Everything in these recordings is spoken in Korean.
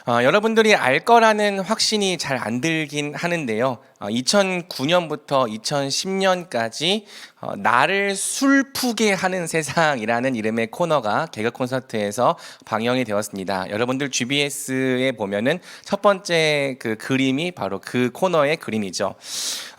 여러분들이 알 거라는 확신이 잘 안 들긴 하는데요. 2009년부터 2010년까지 나를 술푸게 하는 세상이라는 이름의 코너가 개그 콘서트에서 방영이 되었습니다. 여러분들 GBS에 보면은 첫 번째 그 그림이 바로 그 코너의 그림이죠.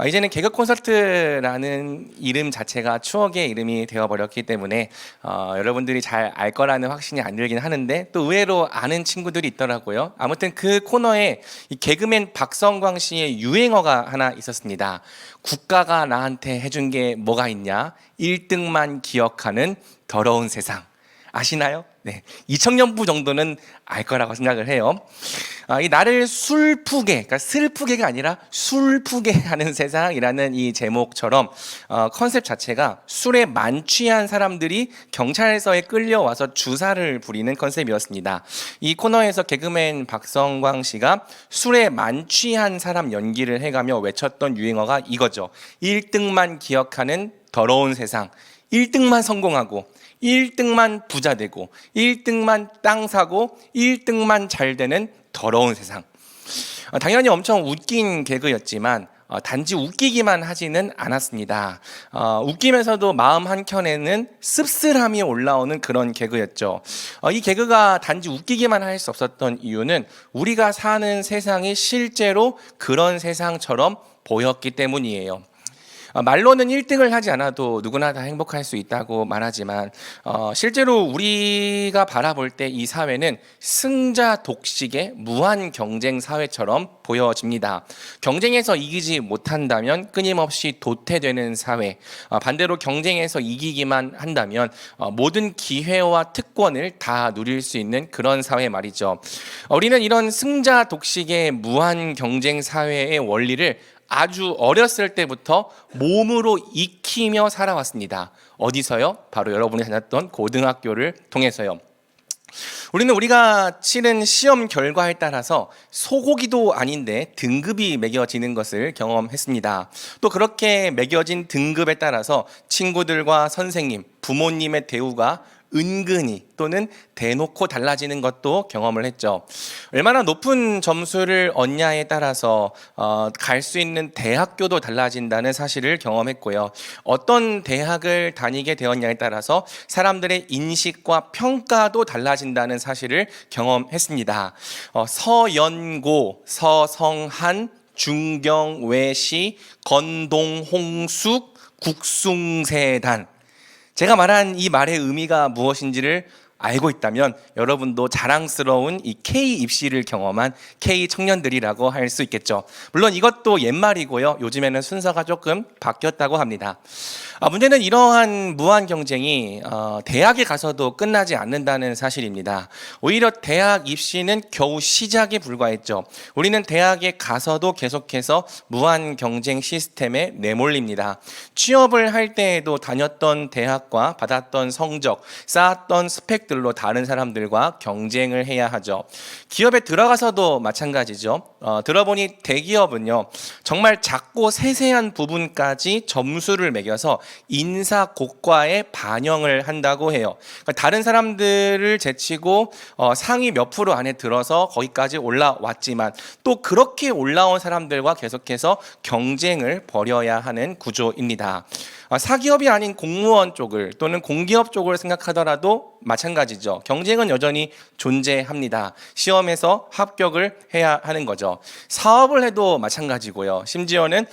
이제는 개그 콘서트라는 이름 자체가 추억의 이름이 되어버렸기 때문에 여러분들이 잘 알 거라는 확신이 안 들긴 하는데 또 의외로 아는 친구들이 있더라고요. 아무튼 그 코너에 이 개그맨 박성광 씨의 유행어가 하나 있었습니다. 국가가 나한테 해준 게 뭐가 있냐? 1등만 기억하는 더러운 세상. 아시나요? 네, 2000년부 정도는 알 거라고 생각을 해요. 이 나를 술푸게, 그러니까 슬프게가 아니라 술푸게 하는 세상이라는 이 제목처럼 컨셉 자체가 술에 만취한 사람들이 경찰서에 끌려와서 주사를 부리는 컨셉이었습니다. 이 코너에서 개그맨 박성광 씨가 술에 만취한 사람 연기를 해가며 외쳤던 유행어가 이거죠. 1등만 기억하는 더러운 세상. 1등만 성공하고 1등만 부자 되고 1등만 땅 사고 1등만 잘 되는 더러운 세상. 당연히 엄청 웃긴 개그였지만 단지 웃기기만 하지는 않았습니다. 웃기면서도 마음 한켠에는 씁쓸함이 올라오는 그런 개그였죠. 이 개그가 단지 웃기기만 할 수 없었던 이유는 우리가 사는 세상이 실제로 그런 세상처럼 보였기 때문이에요. 말로는 1등을 하지 않아도 누구나 다 행복할 수 있다고 말하지만 실제로 우리가 바라볼 때 이 사회는 승자 독식의 무한 경쟁 사회처럼 보여집니다. 경쟁에서 이기지 못한다면 끊임없이 도태되는 사회, 반대로 경쟁에서 이기기만 한다면 모든 기회와 특권을 다 누릴 수 있는 그런 사회 말이죠. 우리는 이런 승자 독식의 무한 경쟁 사회의 원리를 아주 어렸을 때부터 몸으로 익히며 살아왔습니다. 어디서요? 바로 여러분이 다녔던 고등학교를 통해서요. 우리가 치른 시험 결과에 따라서 소고기도 아닌데 등급이 매겨지는 것을 경험했습니다. 또 그렇게 매겨진 등급에 따라서 친구들과 선생님, 부모님의 대우가 은근히 또는 대놓고 달라지는 것도 경험을 했죠. 얼마나 높은 점수를 얻냐에 따라서 갈 수 있는 대학교도 달라진다는 사실을 경험했고요. 어떤 대학을 다니게 되었냐에 따라서 사람들의 인식과 평가도 달라진다는 사실을 경험했습니다. 서연고, 서성한, 중경외시, 건동홍숙, 국숭세단. 제가 말한 이 말의 의미가 무엇인지를 알고 있다면 여러분도 자랑스러운 이 K 입시를 경험한 K 청년들이라고 할 수 있겠죠. 물론 이것도 옛말이고요. 요즘에는 순서가 조금 바뀌었다고 합니다. 문제는 이러한 무한 경쟁이 대학에 가서도 끝나지 않는다는 사실입니다. 오히려 대학 입시는 겨우 시작에 불과했죠. 우리는 대학에 가서도 계속해서 무한 경쟁 시스템에 내몰립니다. 취업을 할 때에도 다녔던 대학과 받았던 성적, 쌓았던 스펙들로 다른 사람들과 경쟁을 해야 하죠. 기업에 들어가서도 마찬가지죠. 들어보니 대기업은요, 정말 작고 세세한 부분까지 점수를 매겨서 인사 고과에 반영을 한다고 해요. 그러니까 다른 사람들을 제치고 상위 몇 프로 안에 들어서 거기까지 올라왔지만 또 그렇게 올라온 사람들과 계속해서 경쟁을 벌여야 하는 구조입니다. 사기업이 아닌 공무원 쪽을 또는 공기업 쪽을 생각하더라도 마찬가지죠. 경쟁은 여전히 존재합니다. 시험에서 합격을 해야 하는 거죠. 사업을 해도 마찬가지고요. 심지어는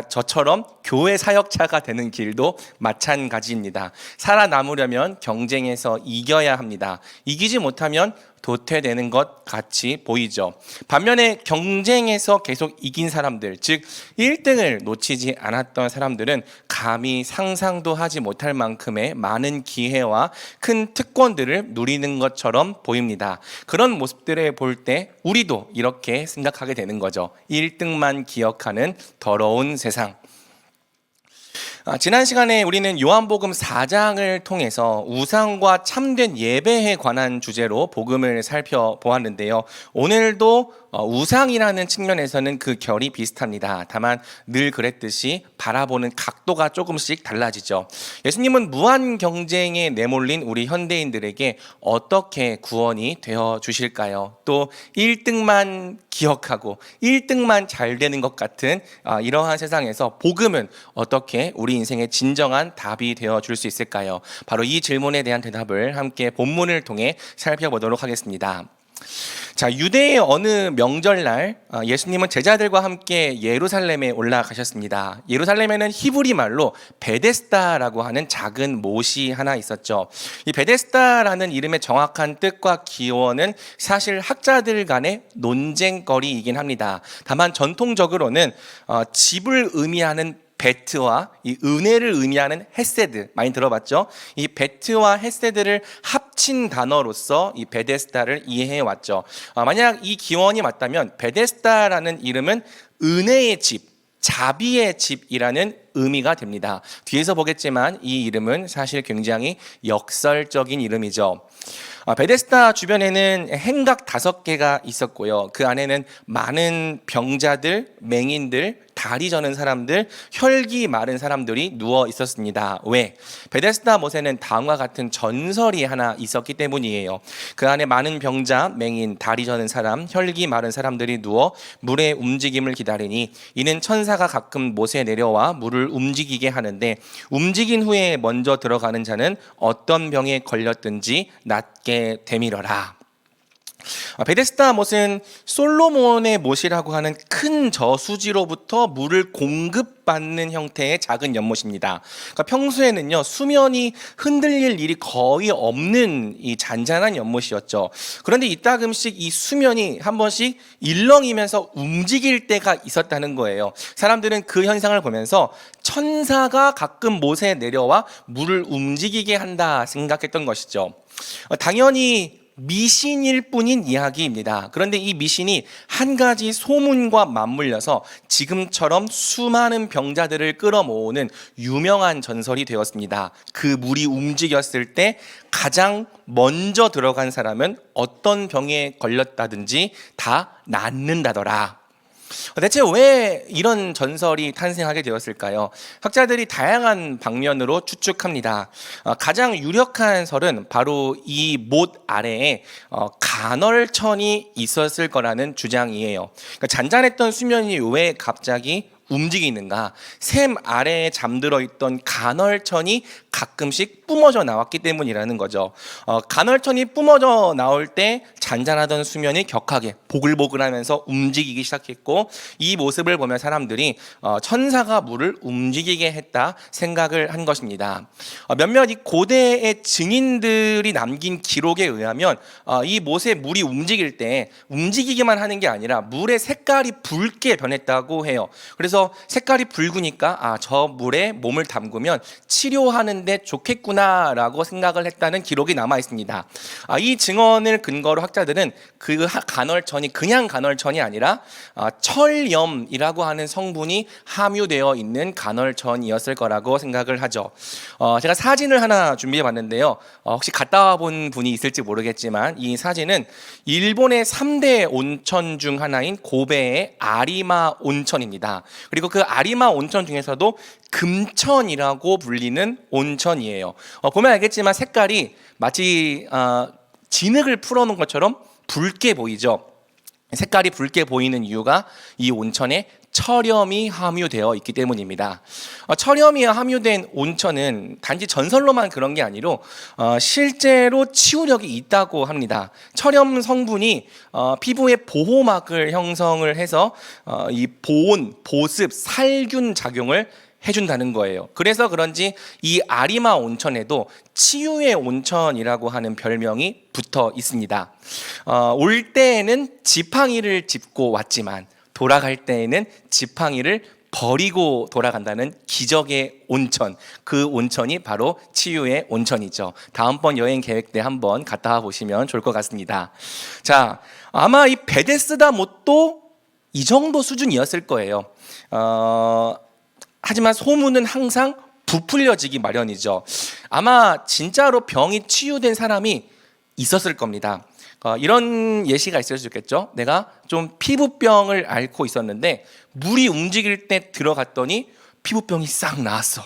저처럼 교회 사역자가 되는 길도 마찬가지입니다. 살아남으려면 경쟁에서 이겨야 합니다. 이기지 못하면 도태되는 것 같이 보이죠. 반면에 경쟁에서 계속 이긴 사람들, 즉 1등을 놓치지 않았던 사람들은 감히 상상도 하지 못할 만큼의 많은 기회와 큰 특권들을 누리는 것처럼 보입니다. 그런 모습들을 볼 때 우리도 이렇게 생각하게 되는 거죠. 1등만 기억하는 더러운 세상. 지난 시간에 우리는 요한복음 4장을 통해서 우상과 참된 예배에 관한 주제로 복음을 살펴보았는데요. 오늘도 우상이라는 측면에서는 그 결이 비슷합니다. 다만 늘 그랬듯이 바라보는 각도가 조금씩 달라지죠. 예수님은 무한 경쟁에 내몰린 우리 현대인들에게 어떻게 구원이 되어 주실까요? 또 1등만 기억하고 1등만 잘 되는 것 같은 이러한 세상에서 복음은 어떻게 우리 인생의 진정한 답이 되어 줄 수 있을까요? 바로 이 질문에 대한 대답을 함께 본문을 통해 살펴보도록 하겠습니다. 자, 유대의 어느 명절날 예수님은 제자들과 함께 예루살렘에 올라가셨습니다. 예루살렘에는 히브리 말로 베데스다라고 하는 작은 못이 하나 있었죠. 이 베데스다라는 이름의 정확한 뜻과 기원은 사실 학자들 간의 논쟁거리이긴 합니다. 다만 전통적으로는 집을 의미하는 베트와 이 은혜를 의미하는 헤세드, 많이 들어봤죠? 이 베트와 헤세드를 합친 단어로서 이 베데스다를 이해해 왔죠. 만약 이 기원이 맞다면 베데스다라는 이름은 은혜의 집, 자비의 집이라는 의미가 됩니다. 뒤에서 보겠지만 이 이름은 사실 굉장히 역설적인 이름이죠. 베데스다 주변에는 행각 5개가 있었고요. 그 안에는 많은 병자들, 맹인들, 다리 저는 사람들, 혈기 마른 사람들이 누워 있었습니다. 왜? 베데스다 못에는 다음과 같은 전설이 하나 있었기 때문이에요. 그 안에 많은 병자, 맹인, 다리 저는 사람, 혈기 마른 사람들이 누워 물의 움직임을 기다리니 이는 천사가 가끔 못에 내려와 물을 움직이게 하는데 움직인 후에 먼저 들어가는 자는 어떤 병에 걸렸든지 낫게 되밀어라. 베데스다 못은 솔로몬의 못이라고 하는 큰 저수지로부터 물을 공급받는 형태의 작은 연못입니다. 그러니까 평소에는요 수면이 흔들릴 일이 거의 없는 이 잔잔한 연못이었죠. 그런데 이따금씩 이 수면이 한 번씩 일렁이면서 움직일 때가 있었다는 거예요. 사람들은 그 현상을 보면서 천사가 가끔 못에 내려와 물을 움직이게 한다 생각했던 것이죠. 당연히 미신일 뿐인 이야기입니다. 그런데 이 미신이 한 가지 소문과 맞물려서 지금처럼 수많은 병자들을 끌어모으는 유명한 전설이 되었습니다. 그 물이 움직였을 때 가장 먼저 들어간 사람은 어떤 병에 걸렸다든지 다 낫는다더라. 대체 왜 이런 전설이 탄생하게 되었을까요? 학자들이 다양한 방면으로 추측합니다. 가장 유력한 설은 바로 이 못 아래에 간헐천이 있었을 거라는 주장이에요. 그러니까 잔잔했던 수면이 왜 갑자기 움직이는가? 샘 아래에 잠들어 있던 간헐천이 가끔씩 뿜어져 나왔기 때문이라는 거죠. 간헐천이 뿜어져 나올 때 잔잔하던 수면이 격하게 보글보글하면서 움직이기 시작했고 이 모습을 보면 사람들이 천사가 물을 움직이게 했다 생각을 한 것입니다. 몇몇 이 고대의 증인들이 남긴 기록에 의하면 이 못에 물이 움직일 때 움직이기만 하는 게 아니라 물의 색깔이 붉게 변했다고 해요. 그래서 색깔이 붉으니까 저 물에 몸을 담그면 치료하는데 좋겠구나라고 생각을 했다는 기록이 남아 있습니다. 이 증언을 근거로 학자들은 그 간헐천이 그냥 간헐천이 아니라 철염이라고 하는 성분이 함유되어 있는 간헐천이었을 거라고 생각을 하죠. 제가 사진을 하나 준비해 봤는데요. 혹시 갔다 와본 분이 있을지 모르겠지만 이 사진은 일본의 3대 온천 중 하나인 고베의 아리마 온천입니다. 그리고 그 아리마 온천 중에서도 금천이라고 불리는 온천이에요. 보면 알겠지만 색깔이 마치 진흙을 풀어놓은 것처럼 붉게 보이죠. 색깔이 붉게 보이는 이유가 이 온천에 철염이 함유되어 있기 때문입니다. 철염이 함유된 온천은 단지 전설로만 그런 게 아니로 실제로 치유력이 있다고 합니다. 철염 성분이 피부에 보호막을 형성을 해서 이 보온, 보습, 살균 작용을 해준다는 거예요. 그래서 그런지 이 아리마 온천에도 치유의 온천이라고 하는 별명이 붙어 있습니다. 올 때에는 지팡이를 짚고 왔지만 돌아갈 때에는 지팡이를 버리고 돌아간다는 기적의 온천, 그 온천이 바로 치유의 온천이죠. 다음번 여행 계획 때 한번 갔다 와 보시면 좋을 것 같습니다. 자, 아마 이 베데스다 못도 이 정도 수준이었을 거예요. 하지만 소문은 항상 부풀려지기 마련이죠. 아마 진짜로 병이 치유된 사람이 있었을 겁니다. 이런 예시가 있을 수 있겠죠. 내가 좀 피부병을 앓고 있었는데 물이 움직일 때 들어갔더니 피부병이 싹 나았어.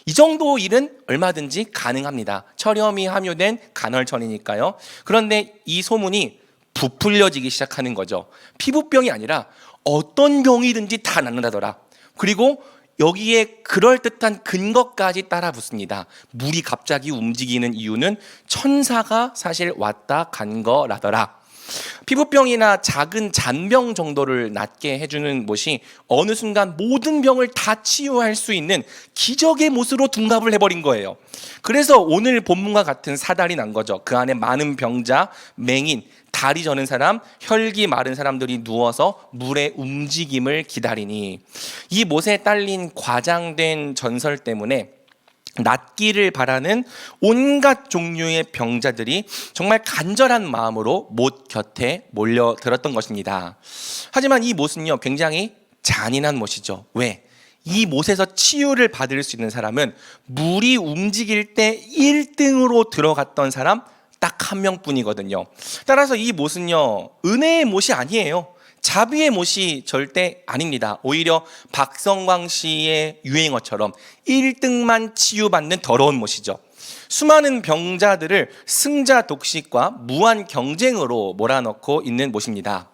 이 정도 일은 얼마든지 가능합니다. 철염이 함유된 간헐천이니까요. 그런데 이 소문이 부풀려지기 시작하는 거죠. 피부병이 아니라 어떤 병이든지 다 낫는다더라. 그리고 여기에 그럴듯한 근거까지 따라 붙습니다. 물이 갑자기 움직이는 이유는 천사가 사실 왔다 간 거라더라. 피부병이나 작은 잔병 정도를 낫게 해주는 못이 어느 순간 모든 병을 다 치유할 수 있는 기적의 못으로 둔갑을 해버린 거예요. 그래서 오늘 본문과 같은 사달이 난 거죠. 그 안에 많은 병자, 맹인, 다리 저는 사람, 혈기 마른 사람들이 누워서 물의 움직임을 기다리니, 이 못에 딸린 과장된 전설 때문에 낫기를 바라는 온갖 종류의 병자들이 정말 간절한 마음으로 못 곁에 몰려들었던 것입니다. 하지만 이 못은요, 굉장히 잔인한 못이죠. 왜? 이 못에서 치유를 받을 수 있는 사람은 물이 움직일 때 1등으로 들어갔던 사람 딱 한 명뿐이거든요. 따라서 이 못은요, 은혜의 못이 아니에요. 자비의 못이 절대 아닙니다. 오히려 박성광 씨의 유행어처럼 1등만 치유받는 더러운 못이죠. 수많은 병자들을 승자 독식과 무한 경쟁으로 몰아넣고 있는 못입니다.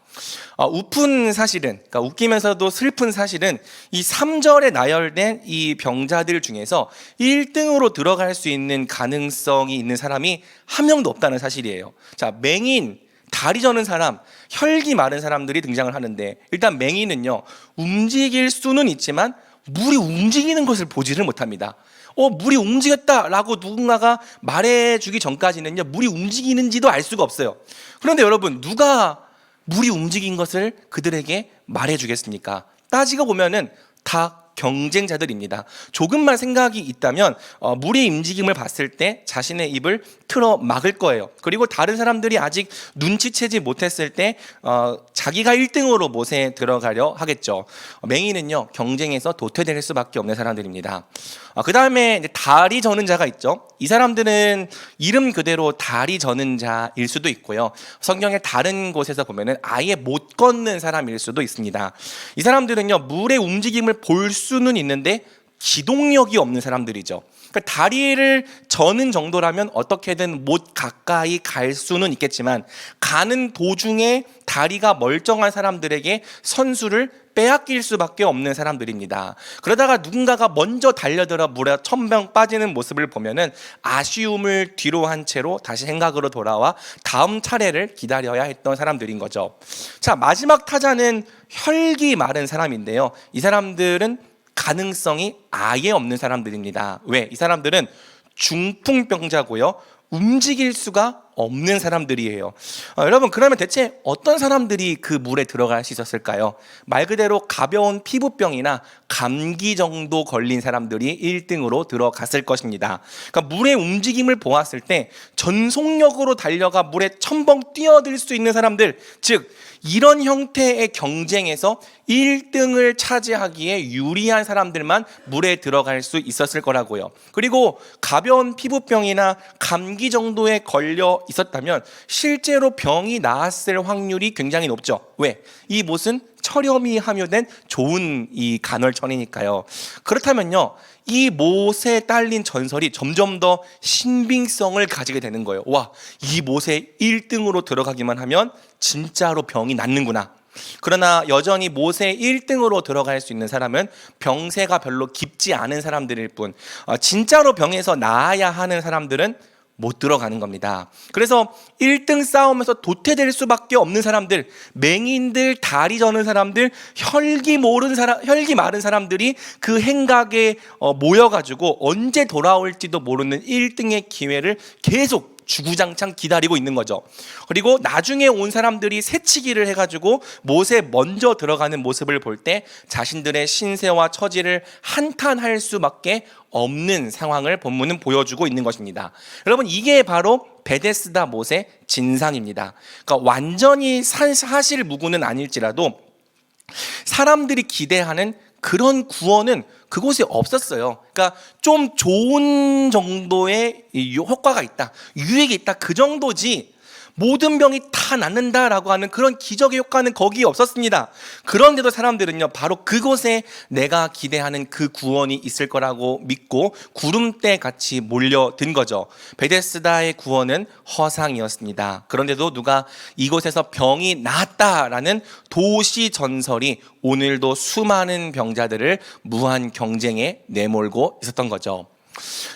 웃픈 사실은, 그러니까 웃기면서도 슬픈 사실은 이 3절에 나열된 이 병자들 중에서 1등으로 들어갈 수 있는 가능성이 있는 사람이 한 명도 없다는 사실이에요. 자, 맹인, 다리 저는 사람, 혈기 마른 사람들이 등장을 하는데, 일단 맹인은요, 움직일 수는 있지만 물이 움직이는 것을 보지를 못합니다. 물이 움직였다라고 누군가가 말해주기 전까지는요, 물이 움직이는지도 알 수가 없어요. 그런데 여러분, 누가 물이 움직인 것을 그들에게 말해주겠습니까? 따지고 보면은 다 경쟁자들입니다. 조금만 생각이 있다면 물의 움직임을 봤을 때 자신의 입을 틀어 막을 거예요. 그리고 다른 사람들이 아직 눈치채지 못했을 때 자기가 1등으로 못에 들어가려 하겠죠. 맹인은요, 경쟁에서 도태될 수밖에 없는 사람들입니다. 그 다음에 다리 저는 자가 있죠. 이 사람들은 이름 그대로 다리 저는 자일 수도 있고요. 성경의 다른 곳에서 보면은 아예 못 걷는 사람일 수도 있습니다. 이 사람들은요, 물의 움직임을 볼 수는 있는데 기동력이 없는 사람들이죠. 그러니까 다리를 저는 정도라면 어떻게든 못 가까이 갈 수는 있겠지만, 가는 도중에 다리가 멀쩡한 사람들에게 선수를 빼앗길 수밖에 없는 사람들입니다. 그러다가 누군가가 먼저 달려들어 물에 천명 빠지는 모습을 보면은 아쉬움을 뒤로 한 채로 다시 행각으로 돌아와 다음 차례를 기다려야 했던 사람들인 거죠. 자, 마지막 타자는 혈기 마른 사람인데요, 이 사람들은 가능성이 아예 없는 사람들입니다. 왜? 이 사람들은 중풍병자고요, 움직일 수가 없는 사람들이에요. 여러분, 그러면 대체 어떤 사람들이 그 물에 들어갈 수 있었을까요? 말 그대로 가벼운 피부병이나 감기 정도 걸린 사람들이 1등으로 들어갔을 것입니다. 그러니까 물의 움직임을 보았을 때 전속력으로 달려가 물에 첨벙 뛰어들 수 있는 사람들, 즉 이런 형태의 경쟁에서 1등을 차지하기에 유리한 사람들만 물에 들어갈 수 있었을 거라고요. 그리고 가벼운 피부병이나 감기 정도에 걸려 있었다면 실제로 병이 나았을 확률이 굉장히 높죠. 왜? 이 못은 철염이 함유된 좋은 이 간헐천이니까요. 그렇다면요, 이 못에 딸린 전설이 점점 더 신빙성을 가지게 되는 거예요. 와, 이 못에 1등으로 들어가기만 하면 진짜로 병이 낫는구나. 그러나 여전히 못에 1등으로 들어갈 수 있는 사람은 병세가 별로 깊지 않은 사람들일 뿐, 진짜로 병에서 나아야 하는 사람들은 못 들어가는 겁니다. 그래서 1등 싸움에서 도태될 수밖에 없는 사람들, 맹인들, 다리 저는 사람들, 혈기 마른 사람들이 그 행각에 모여가지고 언제 돌아올지도 모르는 1등의 기회를 계속 주구장창 기다리고 있는 거죠. 그리고 나중에 온 사람들이 새치기를 해가지고 못에 먼저 들어가는 모습을 볼 때 자신들의 신세와 처지를 한탄할 수밖에 없는 상황을 본문은 보여주고 있는 것입니다. 여러분, 이게 바로 베데스다 못의 진상입니다. 그러니까 완전히 사실 무구는 아닐지라도 사람들이 기대하는 그런 구원은 그곳에 없었어요. 그러니까 좀 좋은 정도의 효과가 있다, 유익이 있다, 그 정도지 모든 병이 다 낫는다라고 하는 그런 기적의 효과는 거기에 없었습니다. 그런데도 사람들은요, 바로 그곳에 내가 기대하는 그 구원이 있을 거라고 믿고 구름대 같이 몰려든 거죠. 베데스다의 구원은 허상이었습니다. 그런데도 누가 이곳에서 병이 나았다라는 도시 전설이 오늘도 수많은 병자들을 무한 경쟁에 내몰고 있었던 거죠.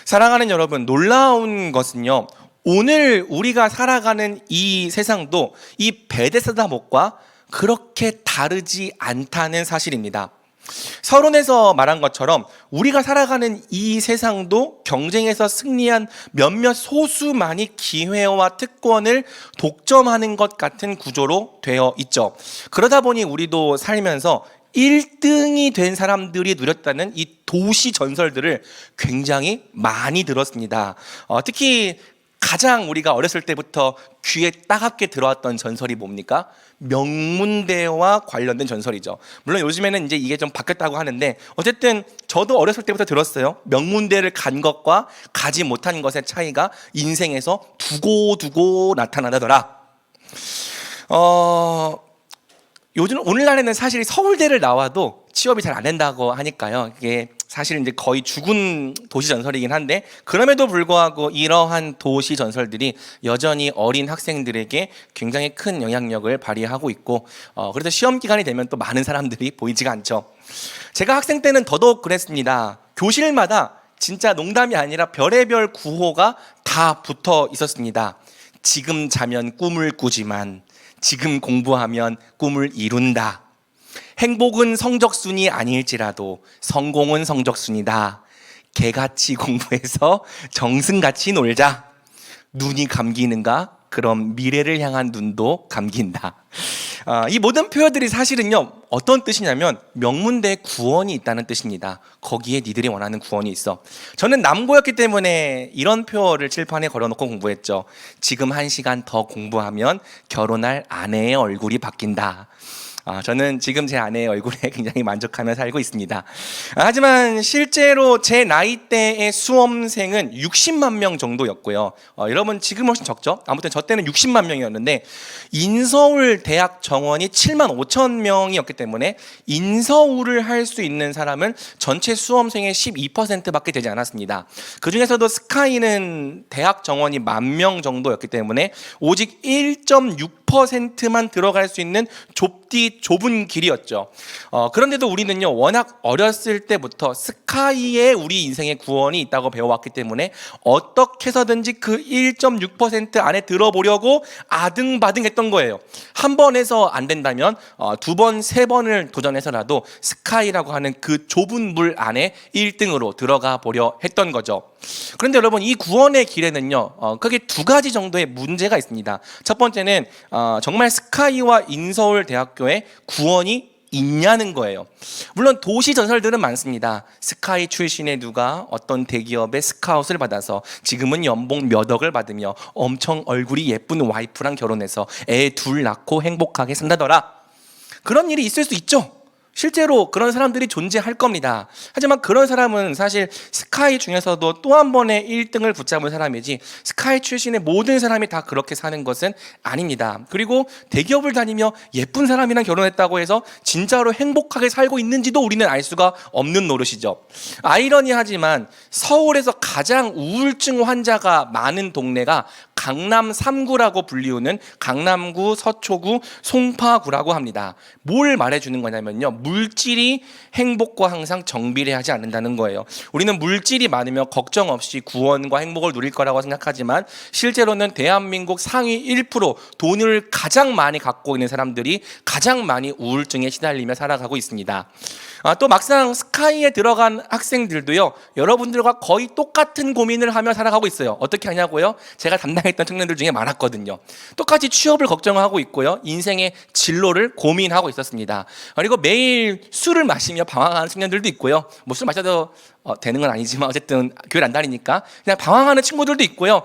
사랑하는 여러분, 놀라운 것은요, 오늘 우리가 살아가는 이 세상도 이 베데스다 못과 그렇게 다르지 않다는 사실입니다. 서론에서 말한 것처럼 우리가 살아가는 이 세상도 경쟁에서 승리한 몇몇 소수만이 기회와 특권을 독점하는 것 같은 구조로 되어 있죠. 그러다 보니 우리도 살면서 1등이 된 사람들이 누렸다는 이 도시 전설들을 굉장히 많이 들었습니다. 특히 가장 우리가 어렸을 때부터 귀에 따갑게 들어왔던 전설이 뭡니까? 명문대와 관련된 전설이죠. 물론 요즘에는 이제 이게 좀 바뀌었다고 하는데, 어쨌든 저도 어렸을 때부터 들었어요. 명문대를 간 것과 가지 못한 것의 차이가 인생에서 두고두고 나타나더라. 요즘 오늘날에는 사실 서울대를 나와도 취업이 잘 안 된다고 하니까요. 이게 사실 이제 거의 죽은 도시 전설이긴 한데, 그럼에도 불구하고 이러한 도시 전설들이 여전히 어린 학생들에게 굉장히 큰 영향력을 발휘하고 있고, 그래서 시험 기간이 되면 또 많은 사람들이 보이지가 않죠. 제가 학생 때는 더더욱 그랬습니다. 교실마다 진짜 농담이 아니라 별의별 구호가 다 붙어 있었습니다. 지금 자면 꿈을 꾸지만 지금 공부하면 꿈을 이룬다. 행복은 성적순이 아닐지라도 성공은 성적순이다. 개같이 공부해서 정승같이 놀자. 눈이 감기는가? 그럼 미래를 향한 눈도 감긴다. 이 모든 표현들이 사실은요, 어떤 뜻이냐면 명문대에 구원이 있다는 뜻입니다. 거기에 니들이 원하는 구원이 있어. 저는 남고였기 때문에 이런 표어를 칠판에 걸어놓고 공부했죠. 지금 1시간 더 공부하면 결혼할 아내의 얼굴이 바뀐다. 저는 지금 제 아내의 얼굴에 굉장히 만족하며 살고 있습니다. 하지만 실제로 제 나이대의 수험생은 60만 명 정도였고요. 여러분 지금 훨씬 적죠? 아무튼 저 때는 60만 명이었는데 인서울 대학 정원이 7만 5천 명이었기 때문에 인서울을 할 수 있는 사람은 전체 수험생의 12%밖에 되지 않았습니다. 그 중에서도 스카이는 대학 정원이 10,000명 정도였기 때문에 오직 1.6%만 들어갈 수 있는 좁은 길이었죠. 그런데도 우리는요, 워낙 어렸을 때부터 스카이에 우리 인생의 구원이 있다고 배워왔기 때문에 어떻게 해서든지 그 1.6% 안에 들어보려고 아등바등했던 거예요. 한 번 해서 안 된다면 2번, 3번을 도전해서라도 스카이라고 하는 그 좁은 물 안에 1등으로 들어가 보려 했던 거죠. 그런데 여러분, 이 구원의 길에는요, 크게 2가지 정도의 문제가 있습니다. 첫 번째는 정말 스카이와 인서울 대학교에 구원이 있냐는 거예요. 물론 도시 전설들은 많습니다. 스카이 출신의 누가 어떤 대기업의 스카웃을 받아서 지금은 연봉 몇 억을 받으며 엄청 얼굴이 예쁜 와이프랑 결혼해서 애 2 낳고 행복하게 산다더라. 그런 일이 있을 수 있죠. 실제로 그런 사람들이 존재할 겁니다. 하지만 그런 사람은 사실 스카이 중에서도 또 한 번의 1등을 붙잡은 사람이지 스카이 출신의 모든 사람이 다 그렇게 사는 것은 아닙니다. 그리고 대기업을 다니며 예쁜 사람이랑 결혼했다고 해서 진짜로 행복하게 살고 있는지도 우리는 알 수가 없는 노릇이죠. 아이러니하지만 서울에서 가장 우울증 환자가 많은 동네가 강남 3구라고 불리우는 강남구, 서초구, 송파구라고 합니다. 뭘 말해주는 거냐면요, 물질이 행복과 항상 정비례하지 않는다는 거예요. 우리는 물질이 많으면 걱정 없이 구원과 행복을 누릴 거라고 생각하지만 실제로는 대한민국 상위 1%, 돈을 가장 많이 갖고 있는 사람들이 가장 많이 우울증에 시달리며 살아가고 있습니다. 또 막상 스카이에 들어간 학생들도요, 여러분들과 거의 똑같은 고민을 하며 살아가고 있어요. 어떻게 하냐고요? 제가 담당했던 청년들 중에 많았거든요. 똑같이 취업을 걱정하고 있고요, 인생의 진로를 고민하고 있었습니다. 그리고 매일 술을 마시며 방황하는 청년들도 있고요. 뭐 술 마셔도 되는 건 아니지만 어쨌든 교회를 안 다니니까 그냥 방황하는 친구들도 있고요.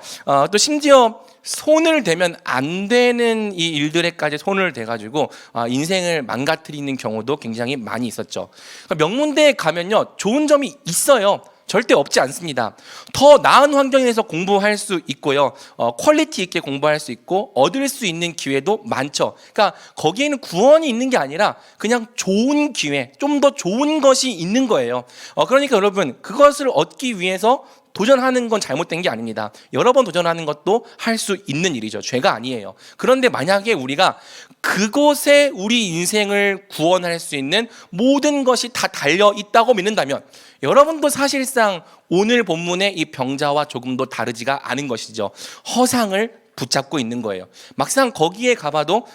또 심지어 손을 대면 안 되는 이 일들에까지 손을 대가지고 인생을 망가뜨리는 경우도 굉장히 많이 있었죠. 그러니까 명문대에 가면요, 좋은 점이 있어요. 절대 없지 않습니다. 더 나은 환경에서 공부할 수 있고요, 퀄리티 있게 공부할 수 있고 얻을 수 있는 기회도 많죠. 그러니까 거기에는 구원이 있는 게 아니라 그냥 좋은 기회, 좀 더 좋은 것이 있는 거예요. 그러니까 여러분, 그것을 얻기 위해서 도전하는 건 잘못된 게 아닙니다. 여러 번 도전하는 것도 할 수 있는 일이죠. 죄가 아니에요. 그런데 만약에 우리가 그곳에 우리 인생을 구원할 수 있는 모든 것이 다 달려 있다고 믿는다면, 여러분도 사실상 오늘 본문의 이 병자와 조금도 다르지가 않은 것이죠. 허상을 붙잡고 있는 거예요. 막상 거기에 가봐도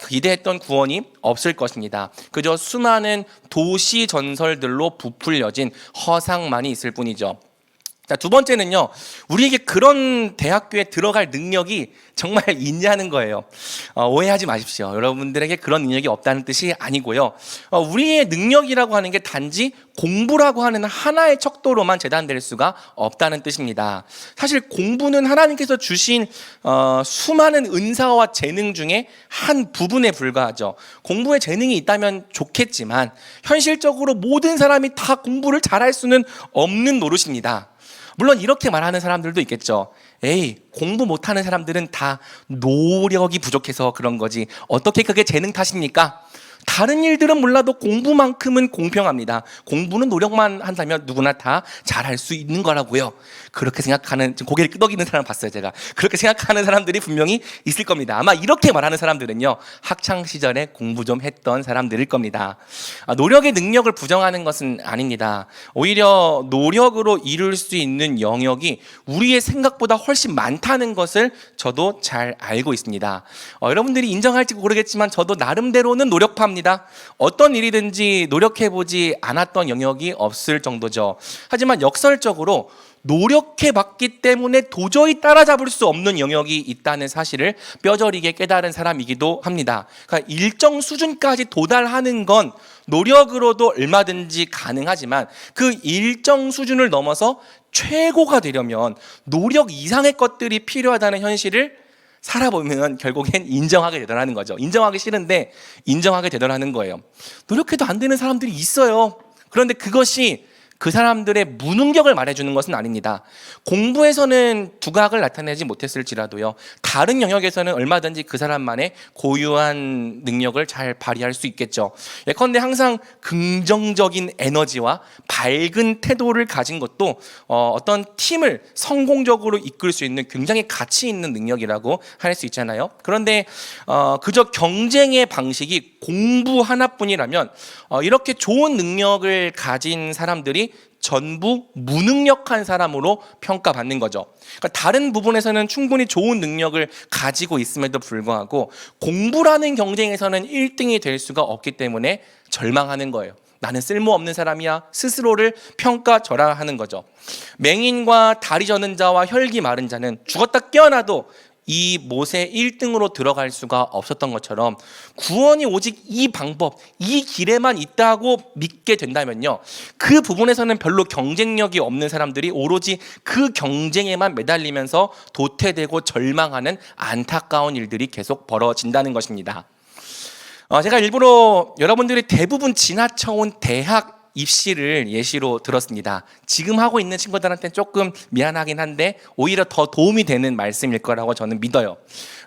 기대했던 구원이 없을 것입니다. 그저 수많은 도시 전설들로 부풀려진 허상만이 있을 뿐이죠. 자, 두 번째는요, 우리에게 그런 대학교에 들어갈 능력이 정말 있냐는 거예요. 오해하지 마십시오. 여러분들에게 그런 능력이 없다는 뜻이 아니고요, 우리의 능력이라고 하는 게 단지 공부라고 하는 하나의 척도로만 재단될 수가 없다는 뜻입니다. 사실 공부는 하나님께서 주신 수많은 은사와 재능 중에 한 부분에 불과하죠. 공부에 재능이 있다면 좋겠지만 현실적으로 모든 사람이 다 공부를 잘할 수는 없는 노릇입니다. 물론 이렇게 말하는 사람들도 있겠죠. 에이, 공부 못하는 사람들은 다 노력이 부족해서 그런 거지, 어떻게 그게 재능 탓입니까? 다른 일들은 몰라도 공부만큼은 공평합니다. 공부는 노력만 한다면 누구나 다 잘할 수 있는 거라고요. 그렇게 생각하는, 지금 고개를 끄덕이는 사람 봤어요, 제가. 그렇게 생각하는 사람들이 분명히 있을 겁니다. 아마 이렇게 말하는 사람들은요, 학창 시절에 공부 좀 했던 사람들일 겁니다. 노력의 능력을 부정하는 것은 아닙니다. 오히려 노력으로 이룰 수 있는 영역이 우리의 생각보다 훨씬 많다는 것을 저도 잘 알고 있습니다. 여러분들이 인정할지 모르겠지만 저도 나름대로는 노력파입니다. 어떤 일이든지 노력해보지 않았던 영역이 없을 정도죠. 하지만 역설적으로 노력해봤기 때문에 도저히 따라잡을 수 없는 영역이 있다는 사실을 뼈저리게 깨달은 사람이기도 합니다. 그러니까 일정 수준까지 도달하는 건 노력으로도 얼마든지 가능하지만 그 일정 수준을 넘어서 최고가 되려면 노력 이상의 것들이 필요하다는 현실을 살아보면 결국엔 인정하게 되더라는 거죠. 인정하기 싫은데 인정하게 되더라는 거예요. 노력해도 안 되는 사람들이 있어요. 그런데 그것이 그 사람들의 무능력을 말해주는 것은 아닙니다. 공부에서는 두각을 나타내지 못했을지라도요, 다른 영역에서는 얼마든지 그 사람만의 고유한 능력을 잘 발휘할 수 있겠죠. 예컨대 항상 긍정적인 에너지와 밝은 태도를 가진 것도 어떤 팀을 성공적으로 이끌 수 있는 굉장히 가치 있는 능력이라고 할 수 있잖아요. 그런데 그저 경쟁의 방식이 공부 하나뿐이라면 이렇게 좋은 능력을 가진 사람들이 전부 무능력한 사람으로 평가받는 거죠. 그러니까 다른 부분에서는 충분히 좋은 능력을 가지고 있음에도 불구하고 공부라는 경쟁에서는 1등이 될 수가 없기 때문에 절망하는 거예요. 나는 쓸모없는 사람이야, 스스로를 평가절하하는 거죠. 맹인과 다리 저는 자와 혈기 마른 자는 죽었다 깨어나도 이 못에 1등으로 들어갈 수가 없었던 것처럼 구원이 오직 이 방법, 이 길에만 있다고 믿게 된다면요, 그 부분에서는 별로 경쟁력이 없는 사람들이 오로지 그 경쟁에만 매달리면서 도태되고 절망하는 안타까운 일들이 계속 벌어진다는 것입니다. 제가 일부러 여러분들이 대부분 지나쳐온 대학 입시를 예시로 들었습니다. 지금 하고 있는 친구들한테 조금 미안하긴 한데 오히려 더 도움이 되는 말씀일 거라고 저는 믿어요.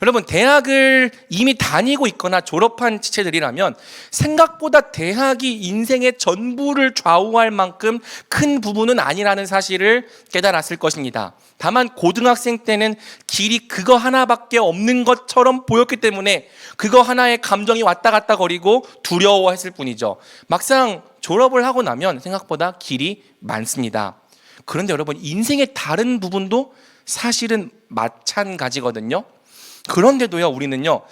여러분, 대학을 이미 다니고 있거나 졸업한 지체들이라면 생각보다 대학이 인생의 전부를 좌우할 만큼 큰 부분은 아니라는 사실을 깨달았을 것입니다. 다만 고등학생 때는 길이 그거 하나밖에 없는 것처럼 보였기 때문에 그거 하나에 감정이 왔다 갔다 거리고 두려워했을 뿐이죠. 막상 졸업을 하고 나면 생각보다 길이 많습니다. 그런데 여러분, 인생의 다른 부분도 사실은 마찬가지거든요. 그런데도요, 우리는요,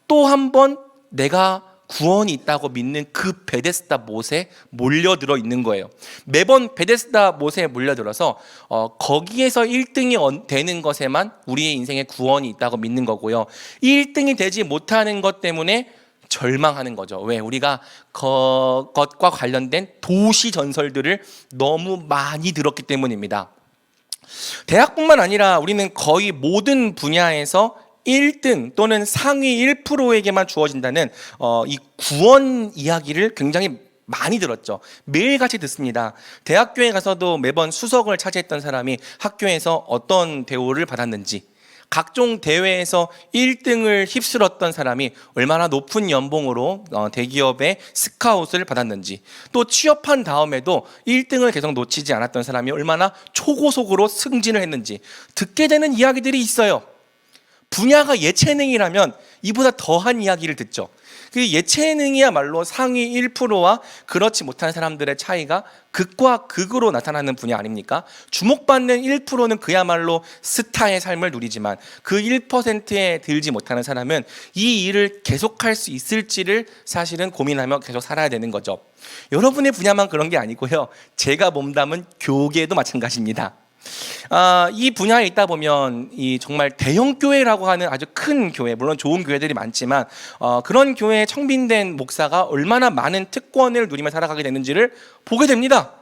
또 한 번 내가 구원이 있다고 믿는 그 베데스다 못에 몰려들어 있는 거예요. 매번 베데스다 못에 몰려들어서 거기에서 1등이 되는 것에만 우리의 인생에 구원이 있다고 믿는 거고요, 1등이 되지 못하는 것 때문에 절망하는 거죠. 왜? 우리가 그것과 관련된 도시 전설들을 너무 많이 들었기 때문입니다. 대학뿐만 아니라 우리는 거의 모든 분야에서 1등 또는 상위 1%에게만 주어진다는 이 구원 이야기를 굉장히 많이 들었죠. 매일같이 듣습니다. 대학교에 가서도 매번 수석을 차지했던 사람이 학교에서 어떤 대우를 받았는지, 각종 대회에서 1등을 휩쓸었던 사람이 얼마나 높은 연봉으로 대기업의 스카웃을 받았는지, 또 취업한 다음에도 1등을 계속 놓치지 않았던 사람이 얼마나 초고속으로 승진을 했는지 듣게 되는 이야기들이 있어요. 분야가 예체능이라면 이보다 더한 이야기를 듣죠. 그 예체능이야말로 상위 1%와 그렇지 못한 사람들의 차이가 극과 극으로 나타나는 분야 아닙니까? 주목받는 1%는 그야말로 스타의 삶을 누리지만 그 1%에 들지 못하는 사람은 이 일을 계속할 수 있을지를 사실은 고민하며 계속 살아야 되는 거죠. 여러분의 분야만 그런 게 아니고요, 제가 몸담은 교계도 마찬가지입니다. 이 분야에 있다 보면 이 정말 대형 교회라고 하는 아주 큰 교회, 물론 좋은 교회들이 많지만 그런 교회에 청빈된 목사가 얼마나 많은 특권을 누리며 살아가게 되는지를 보게 됩니다.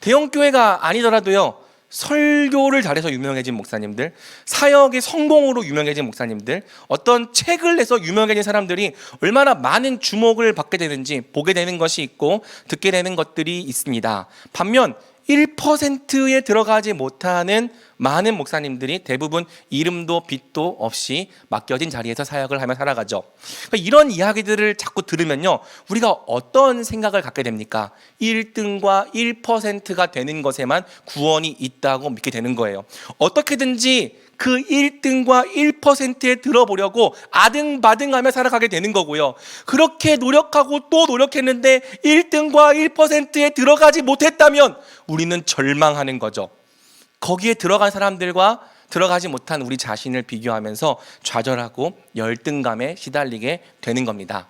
대형 교회가 아니더라도요, 설교를 잘해서 유명해진 목사님들, 사역의 성공으로 유명해진 목사님들, 어떤 책을 내서 유명해진 사람들이 얼마나 많은 주목을 받게 되는지 보게 되는 것이 있고 듣게 되는 것들이 있습니다. 반면 1%에 들어가지 못하는 많은 목사님들이 대부분 이름도 빛도 없이 맡겨진 자리에서 사역을 하며 살아가죠. 그러니까 이런 이야기들을 자꾸 들으면요, 우리가 어떤 생각을 갖게 됩니까? 1등과 1%가 되는 것에만 구원이 있다고 믿게 되는 거예요. 어떻게든지 그 1등과 1%에 들어보려고 아등바등하며 살아가게 되는 거고요. 그렇게 노력하고 또 노력했는데 1등과 1%에 들어가지 못했다면 우리는 절망하는 거죠. 거기에 들어간 사람들과 들어가지 못한 우리 자신을 비교하면서 좌절하고 열등감에 시달리게 되는 겁니다.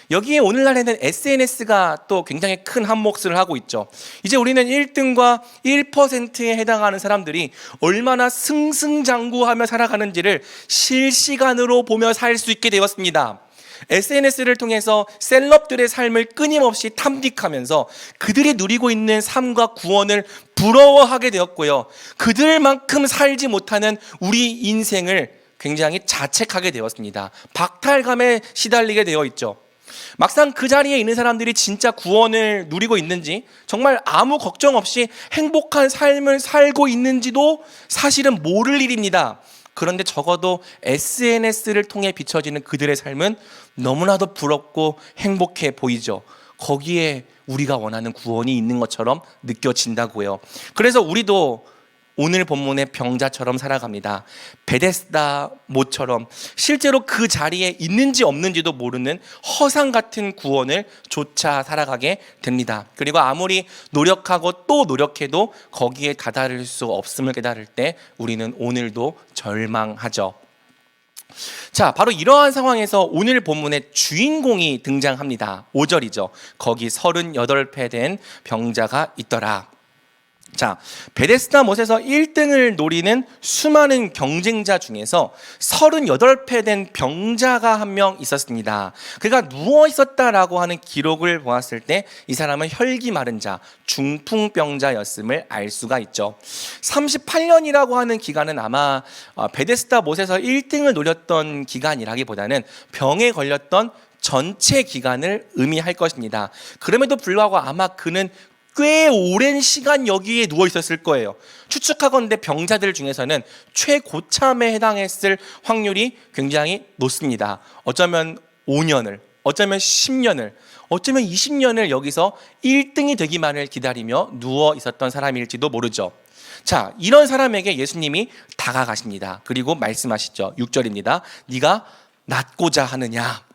여기에 오늘날에는 SNS가 또 굉장히 큰 한몫을 하고 있죠. 이제 우리는 1등과 1%에 해당하는 사람들이 얼마나 승승장구하며 살아가는지를 실시간으로 보며 살 수 있게 되었습니다. SNS를 통해서 셀럽들의 삶을 끊임없이 탐닉하면서 그들이 누리고 있는 삶과 구원을 부러워하게 되었고요, 그들만큼 살지 못하는 우리 인생을 굉장히 자책하게 되었습니다. 박탈감에 시달리게 되어 있죠. 막상 그 자리에 있는 사람들이 진짜 구원을 누리고 있는지, 정말 아무 걱정 없이 행복한 삶을 살고 있는지도 사실은 모를 일입니다. 그런데 적어도 SNS를 통해 비춰지는 그들의 삶은 너무나도 부럽고 행복해 보이죠. 거기에 우리가 원하는 구원이 있는 것처럼 느껴진다고요. 그래서 우리도 오늘 본문의 병자처럼 살아갑니다. 베데스다 못처럼 실제로 그 자리에 있는지 없는지도 모르는 허상 같은 구원을 좇아 살아가게 됩니다. 그리고 아무리 노력하고 또 노력해도 거기에 다다를 수 없음을 깨달을 때 우리는 오늘도 절망하죠. 자, 바로 이러한 상황에서 오늘 본문의 주인공이 등장합니다. 5절이죠. 거기 38배 된 병자가 있더라. 자, 베데스다 못에서 1등을 노리는 수많은 경쟁자 중에서 38배 된 병자가 한 명 있었습니다. 그가 누워 있었다라고 하는 기록을 보았을 때 이 사람은 혈기 마른 자, 중풍병자였음을 알 수가 있죠. 38년이라고 하는 기간은 아마 베데스다 못에서 1등을 노렸던 기간이라기보다는 병에 걸렸던 전체 기간을 의미할 것입니다. 그럼에도 불구하고 아마 그는 꽤 오랜 시간 여기에 누워 있었을 거예요. 추측하건대 병자들 중에서는 최고참에 해당했을 확률이 굉장히 높습니다. 어쩌면 5년을, 어쩌면 10년을, 어쩌면 20년을 여기서 1등이 되기만을 기다리며 누워 있었던 사람일지도 모르죠. 자, 이런 사람에게 예수님이 다가가십니다. 그리고 말씀하시죠. 6절입니다. 네가 낫고자 하느냐?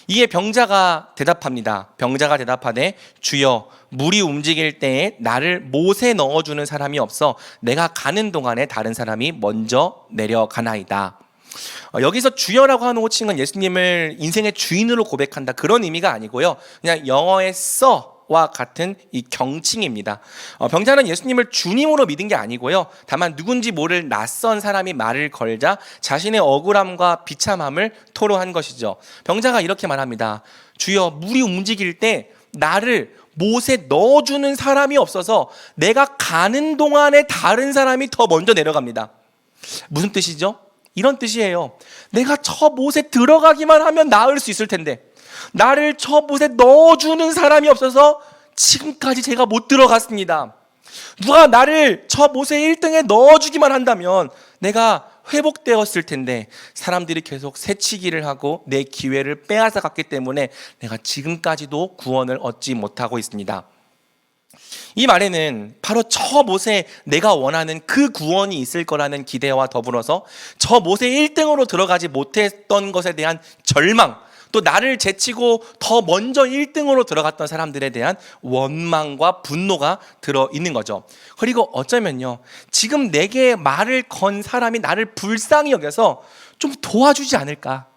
이에 병자가 대답합니다. 병자가 대답하되 주여, 물이 움직일 때에 나를 못에 넣어주는 사람이 없어 내가 가는 동안에 다른 사람이 먼저 내려가나이다. 여기서 주여라고 하는 호칭은 예수님을 인생의 주인으로 고백한다, 그런 의미가 아니고요, 그냥 영어의 와 같은 이 경칭입니다. 병자는 예수님을 주님으로 믿은 게 아니고요, 다만 누군지 모를 낯선 사람이 말을 걸자 자신의 억울함과 비참함을 토로한 것이죠. 병자가 이렇게 말합니다. 주여, 물이 움직일 때 나를 못에 넣어주는 사람이 없어서 내가 가는 동안에 다른 사람이 더 먼저 내려갑니다. 무슨 뜻이죠? 이런 뜻이에요. 내가 저 못에 들어가기만 하면 나을 수 있을 텐데 나를 저 못에 넣어주는 사람이 없어서 지금까지 제가 못 들어갔습니다. 누가 나를 저 못에 1등에 넣어주기만 한다면 내가 회복되었을 텐데 사람들이 계속 새치기를 하고 내 기회를 빼앗아 갔기 때문에 내가 지금까지도 구원을 얻지 못하고 있습니다. 이 말에는 바로 저 못에 내가 원하는 그 구원이 있을 거라는 기대와 더불어서 저 못에 1등으로 들어가지 못했던 것에 대한 절망, 또 나를 제치고 더 먼저 1등으로 들어갔던 사람들에 대한 원망과 분노가 들어있는 거죠. 그리고 어쩌면요, 지금 내게 말을 건 사람이 나를 불쌍히 여겨서 좀 도와주지 않을까,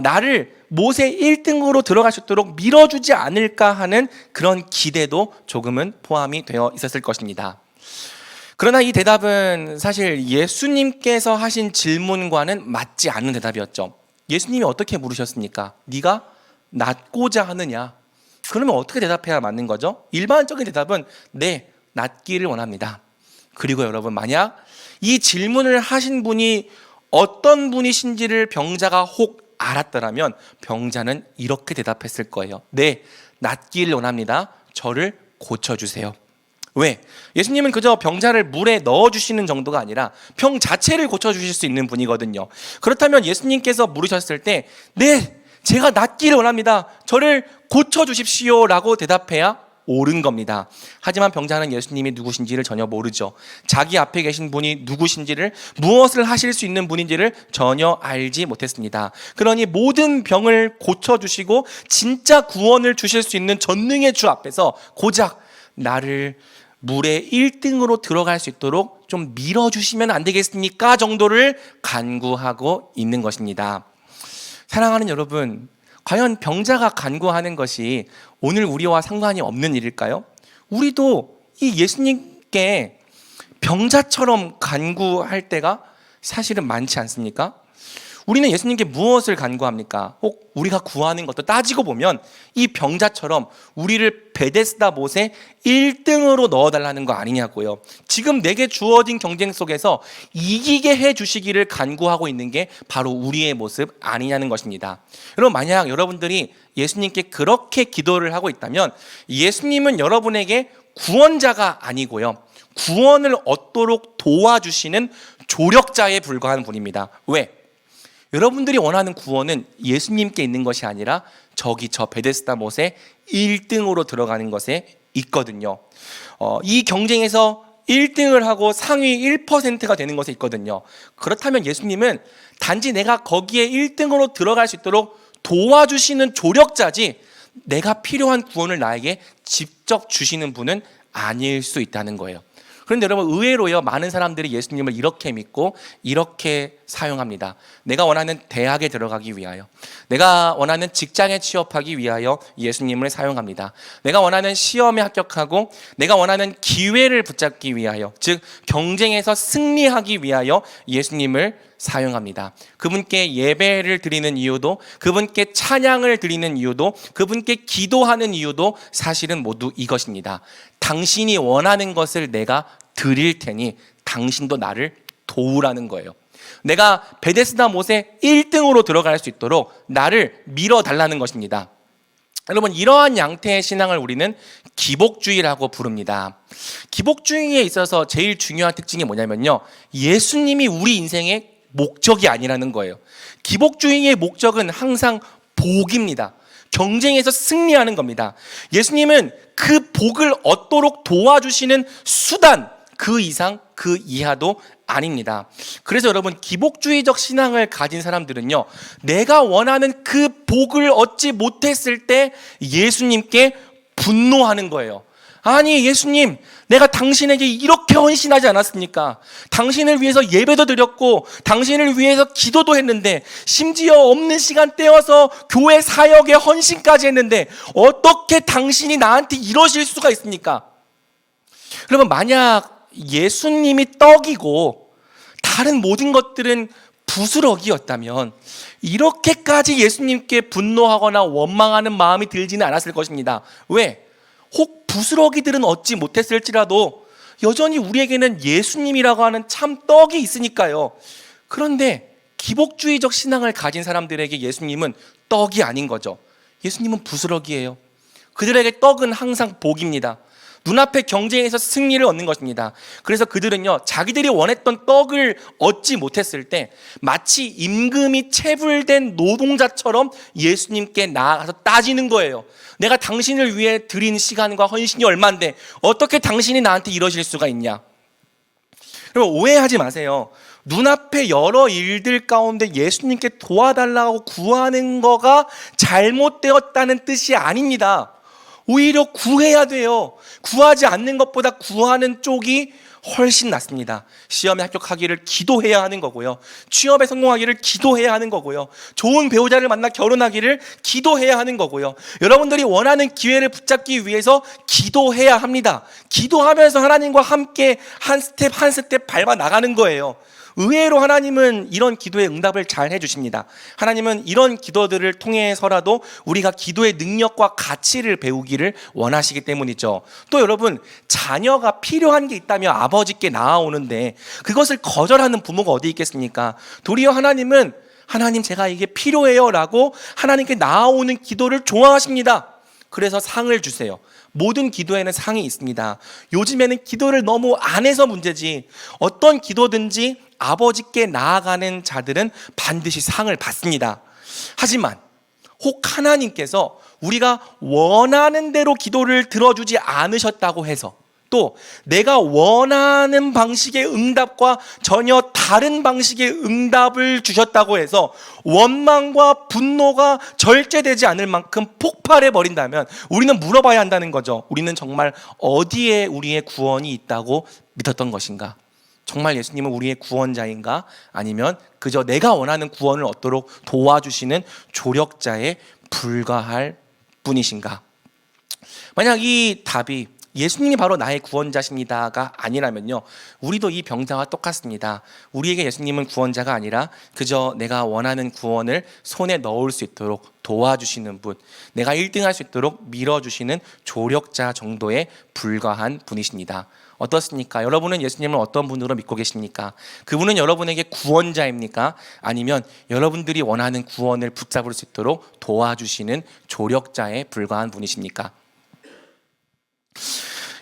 나를 못에 1등으로 들어갈 수 있도록 밀어주지 않을까 하는 그런 기대도 조금은 포함이 되어 있었을 것입니다. 그러나 이 대답은 사실 예수님께서 하신 질문과는 맞지 않는 대답이었죠. 예수님이 어떻게 물으셨습니까? 네가 낫고자 하느냐? 그러면 어떻게 대답해야 맞는 거죠? 일반적인 대답은 네, 낫기를 원합니다. 그리고 여러분, 만약 이 질문을 하신 분이 어떤 분이신지를 병자가 혹 알았더라면 병자는 이렇게 대답했을 거예요. 네, 낫기를 원합니다. 저를 고쳐주세요. 왜? 예수님은 그저 병자를 물에 넣어주시는 정도가 아니라 병 자체를 고쳐주실 수 있는 분이거든요. 그렇다면 예수님께서 물으셨을 때 네, 제가 낫기를 원합니다. 저를 고쳐주십시오 라고 대답해야 옳은 겁니다. 하지만 병자는 예수님이 누구신지를 전혀 모르죠. 자기 앞에 계신 분이 누구신지를, 무엇을 하실 수 있는 분인지를 전혀 알지 못했습니다. 그러니 모든 병을 고쳐주시고 진짜 구원을 주실 수 있는 전능의 주 앞에서 고작 나를 물에 1등으로 들어갈 수 있도록 좀 밀어주시면 안 되겠습니까? 정도를 간구하고 있는 것입니다. 사랑하는 여러분, 과연 병자가 간구하는 것이 오늘 우리와 상관이 없는 일일까요? 우리도 이 예수님께 병자처럼 간구할 때가 사실은 많지 않습니까? 우리는 예수님께 무엇을 간구합니까? 혹 우리가 구하는 것도 따지고 보면 이 병자처럼 우리를 베데스다 못에 1등으로 넣어달라는 거 아니냐고요. 지금 내게 주어진 경쟁 속에서 이기게 해주시기를 간구하고 있는 게 바로 우리의 모습 아니냐는 것입니다. 여러분, 만약 여러분들이 예수님께 그렇게 기도를 하고 있다면 예수님은 여러분에게 구원자가 아니고요, 구원을 얻도록 도와주시는 조력자에 불과한 분입니다. 왜? 여러분들이 원하는 구원은 예수님께 있는 것이 아니라 저기 저 베데스다 못에 1등으로 들어가는 것에 있거든요. 이 경쟁에서 1등을 하고 상위 1%가 되는 것에 있거든요. 그렇다면 예수님은 단지 내가 거기에 1등으로 들어갈 수 있도록 도와주시는 조력자지 내가 필요한 구원을 나에게 직접 주시는 분은 아닐 수 있다는 거예요. 그런데 여러분, 의외로요, 많은 사람들이 예수님을 이렇게 믿고 이렇게 사용합니다. 내가 원하는 대학에 들어가기 위하여, 내가 원하는 직장에 취업하기 위하여 예수님을 사용합니다. 내가 원하는 시험에 합격하고 내가 원하는 기회를 붙잡기 위하여, 즉 경쟁에서 승리하기 위하여 예수님을 사용합니다. 그분께 예배를 드리는 이유도, 그분께 찬양을 드리는 이유도, 그분께 기도하는 이유도 사실은 모두 이것입니다. 당신이 원하는 것을 내가 드릴 테니 당신도 나를 도우라는 거예요. 내가 베데스다 못에 1등으로 들어갈 수 있도록 나를 밀어달라는 것입니다. 여러분, 이러한 양태의 신앙을 우리는 기복주의라고 부릅니다. 기복주의에 있어서 제일 중요한 특징이 뭐냐면요, 예수님이 우리 인생의 목적이 아니라는 거예요. 기복주의의 목적은 항상 복입니다. 경쟁에서 승리하는 겁니다. 예수님은 그 복을 얻도록 도와주시는 수단, 그 이상 그 이하도 아닙니다. 그래서 여러분, 기복주의적 신앙을 가진 사람들은요, 내가 원하는 그 복을 얻지 못했을 때 예수님께 분노하는 거예요. 아니 예수님, 내가 당신에게 이렇게 헌신하지 않았습니까? 당신을 위해서 예배도 드렸고 당신을 위해서 기도도 했는데, 심지어 없는 시간 떼어서 교회 사역에 헌신까지 했는데 어떻게 당신이 나한테 이러실 수가 있습니까? 여러분, 만약 예수님이 떡이고 다른 모든 것들은 부스러기였다면 이렇게까지 예수님께 분노하거나 원망하는 마음이 들지는 않았을 것입니다. 왜? 혹 부스러기들은 얻지 못했을지라도 여전히 우리에게는 예수님이라고 하는 참 떡이 있으니까요. 그런데 기복주의적 신앙을 가진 사람들에게 예수님은 떡이 아닌 거죠. 예수님은 부스러기예요. 그들에게 떡은 항상 복입니다. 눈앞의 경쟁에서 승리를 얻는 것입니다. 그래서 그들은요, 자기들이 원했던 떡을 얻지 못했을 때 마치 임금이 체불된 노동자처럼 예수님께 나아가서 따지는 거예요. 내가 당신을 위해 드린 시간과 헌신이 얼만데 어떻게 당신이 나한테 이러실 수가 있냐? 여러분, 오해하지 마세요. 눈앞의 여러 일들 가운데 예수님께 도와달라고 구하는 거가 잘못되었다는 뜻이 아닙니다. 오히려 구해야 돼요. 구하지 않는 것보다 구하는 쪽이 훨씬 낫습니다. 시험에 합격하기를 기도해야 하는 거고요. 취업에 성공하기를 기도해야 하는 거고요. 좋은 배우자를 만나 결혼하기를 기도해야 하는 거고요. 여러분들이 원하는 기회를 붙잡기 위해서 기도해야 합니다. 기도하면서 하나님과 함께 한 스텝 한 스텝 밟아 나가는 거예요. 의외로 하나님은 이런 기도에 응답을 잘 해주십니다. 하나님은 이런 기도들을 통해서라도 우리가 기도의 능력과 가치를 배우기를 원하시기 때문이죠. 또 여러분, 자녀가 필요한 게 있다며 아버지께 나아오는데 그것을 거절하는 부모가 어디 있겠습니까? 도리어 하나님은 하나님, 제가 이게 필요해요 라고 하나님께 나아오는 기도를 좋아하십니다. 그래서 상을 주세요. 모든 기도에는 상이 있습니다. 요즘에는 기도를 너무 안 해서 문제지, 어떤 기도든지 아버지께 나아가는 자들은 반드시 상을 받습니다. 하지만 혹 하나님께서 우리가 원하는 대로 기도를 들어주지 않으셨다고 해서, 또 내가 원하는 방식의 응답과 전혀 다른 방식의 응답을 주셨다고 해서 원망과 분노가 절제되지 않을 만큼 폭발해 버린다면 우리는 물어봐야 한다는 거죠. 우리는 정말 어디에 우리의 구원이 있다고 믿었던 것인가? 정말 예수님은 우리의 구원자인가? 아니면 그저 내가 원하는 구원을 얻도록 도와주시는 조력자에 불과할 뿐이신가? 만약 이 답이 예수님이 바로 나의 구원자십니다가 아니라면요, 우리도 이 병자와 똑같습니다. 우리에게 예수님은 구원자가 아니라 그저 내가 원하는 구원을 손에 넣을 수 있도록 도와주시는 분, 내가 1등할 수 있도록 밀어주시는 조력자 정도에 불과한 분이십니다. 어떻습니까? 여러분은 예수님을 어떤 분으로 믿고 계십니까? 그분은 여러분에게 구원자입니까? 아니면 여러분들이 원하는 구원을 붙잡을 수 있도록 도와주시는 조력자에 불과한 분이십니까?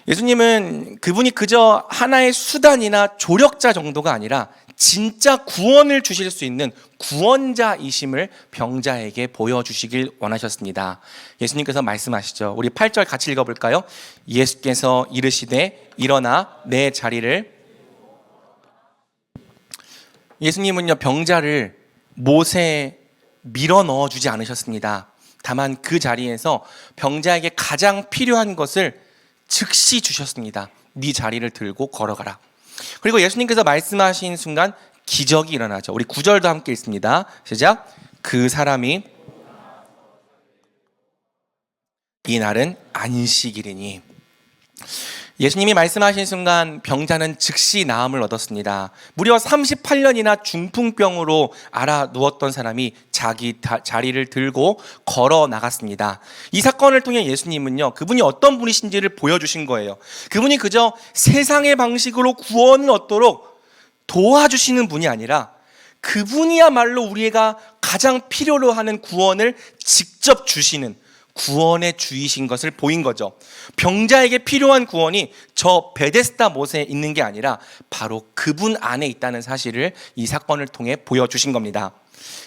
예수님은 그분이 그저 하나의 수단이나 조력자 정도가 아니라 진짜 구원을 주실 수 있는 구원자이심을 병자에게 보여주시길 원하셨습니다. 예수님께서 말씀하시죠. 우리 8절 같이 읽어볼까요? 예수께서 이르시되 일어나 내 자리를. 예수님은요, 병자를 못에 밀어 넣어주지 않으셨습니다. 다만 그 자리에서 병자에게 가장 필요한 것을 즉시 주셨습니다. 네 자리를 들고 걸어가라. 그리고 예수님께서 말씀하신 순간 기적이 일어나죠. 우리 9절도 함께 읽습니다. 시작. 그 사람이 이날은 안식일이니. 예수님이 말씀하신 순간 병자는 즉시 나음을 얻었습니다. 무려 38년이나 중풍병으로 알아 누웠던 사람이 자기 자리를 들고 걸어 나갔습니다. 이 사건을 통해 예수님은요, 그분이 어떤 분이신지를 보여주신 거예요. 그분이 그저 세상의 방식으로 구원을 얻도록 도와주시는 분이 아니라 그분이야말로 우리가 가장 필요로 하는 구원을 직접 주시는 구원의 주이신 것을 보인 거죠. 병자에게 필요한 구원이 저 베데스다 못에 있는 게 아니라 바로 그분 안에 있다는 사실을 이 사건을 통해 보여주신 겁니다.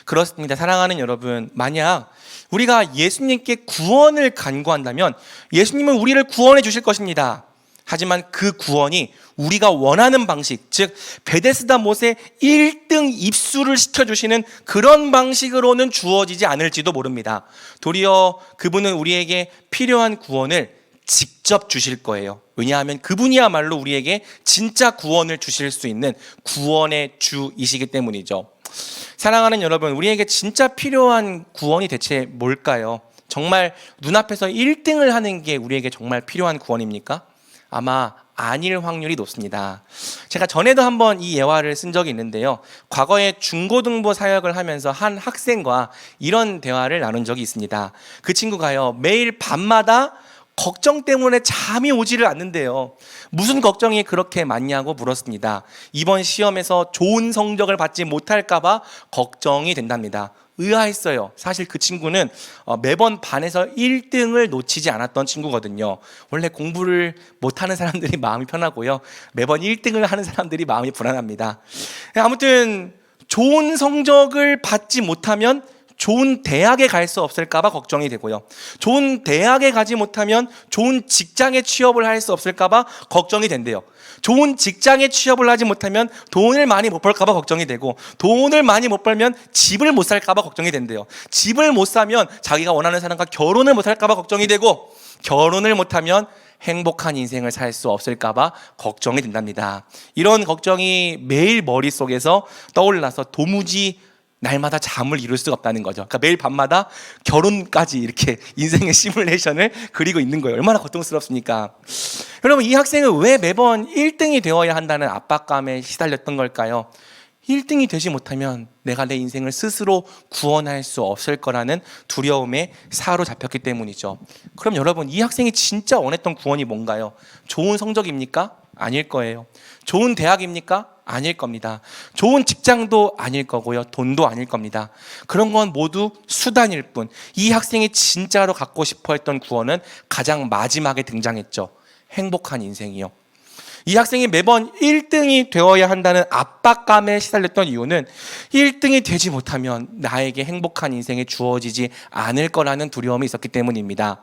그렇습니다. 사랑하는 여러분, 만약 우리가 예수님께 구원을 간구한다면 예수님은 우리를 구원해 주실 것입니다. 하지만 그 구원이 우리가 원하는 방식, 즉 베데스다 못에 1등 입수를 시켜주시는 그런 방식으로는 주어지지 않을지도 모릅니다. 도리어 그분은 우리에게 필요한 구원을 직접 주실 거예요. 왜냐하면 그분이야말로 우리에게 진짜 구원을 주실 수 있는 구원의 주이시기 때문이죠. 사랑하는 여러분, 우리에게 진짜 필요한 구원이 대체 뭘까요? 정말 눈앞에서 1등을 하는 게 우리에게 정말 필요한 구원입니까? 아마 아닐 확률이 높습니다. 제가 전에도 한번 이 예화를 쓴 적이 있는데요. 과거에 중고등부 사역을 하면서 한 학생과 이런 대화를 나눈 적이 있습니다. 그 친구가요, 매일 밤마다 걱정 때문에 잠이 오지를 않는데요. 무슨 걱정이 그렇게 많냐고 물었습니다. 이번 시험에서 좋은 성적을 받지 못할까봐 걱정이 된답니다. 의아했어요. 사실 그 친구는 매번 반에서 1등을 놓치지 않았던 친구거든요. 원래 공부를 못하는 사람들이 마음이 편하고요, 매번 1등을 하는 사람들이 마음이 불안합니다. 아무튼 좋은 성적을 받지 못하면 좋은 대학에 갈 수 없을까봐 걱정이 되고요, 좋은 대학에 가지 못하면 좋은 직장에 취업을 할 수 없을까봐 걱정이 된대요. 좋은 직장에 취업을 하지 못하면 돈을 많이 못 벌까봐 걱정이 되고, 돈을 많이 못 벌면 집을 못 살까봐 걱정이 된대요. 집을 못 사면 자기가 원하는 사람과 결혼을 못 할까봐 걱정이 되고, 결혼을 못하면 행복한 인생을 살 수 없을까봐 걱정이 된답니다. 이런 걱정이 매일 머릿속에서 떠올라서 도무지 날마다 잠을 이룰 수가 없다는 거죠. 그러니까 매일 밤마다 결혼까지 이렇게 인생의 시뮬레이션을 그리고 있는 거예요. 얼마나 고통스럽습니까? 여러분, 이 학생은 왜 매번 1등이 되어야 한다는 압박감에 시달렸던 걸까요? 1등이 되지 못하면 내가 내 인생을 스스로 구원할 수 없을 거라는 두려움에 사로잡혔기 때문이죠. 그럼 여러분, 이 학생이 진짜 원했던 구원이 뭔가요? 좋은 성적입니까? 아닐 거예요. 좋은 대학입니까? 아닐 겁니다. 좋은 직장도 아닐 거고요, 돈도 아닐 겁니다. 그런 건 모두 수단일 뿐, 이 학생이 진짜로 갖고 싶어 했던 구원은 가장 마지막에 등장했죠. 행복한 인생이요. 이 학생이 매번 1등이 되어야 한다는 압박감에 시달렸던 이유는 1등이 되지 못하면 나에게 행복한 인생이 주어지지 않을 거라는 두려움이 있었기 때문입니다.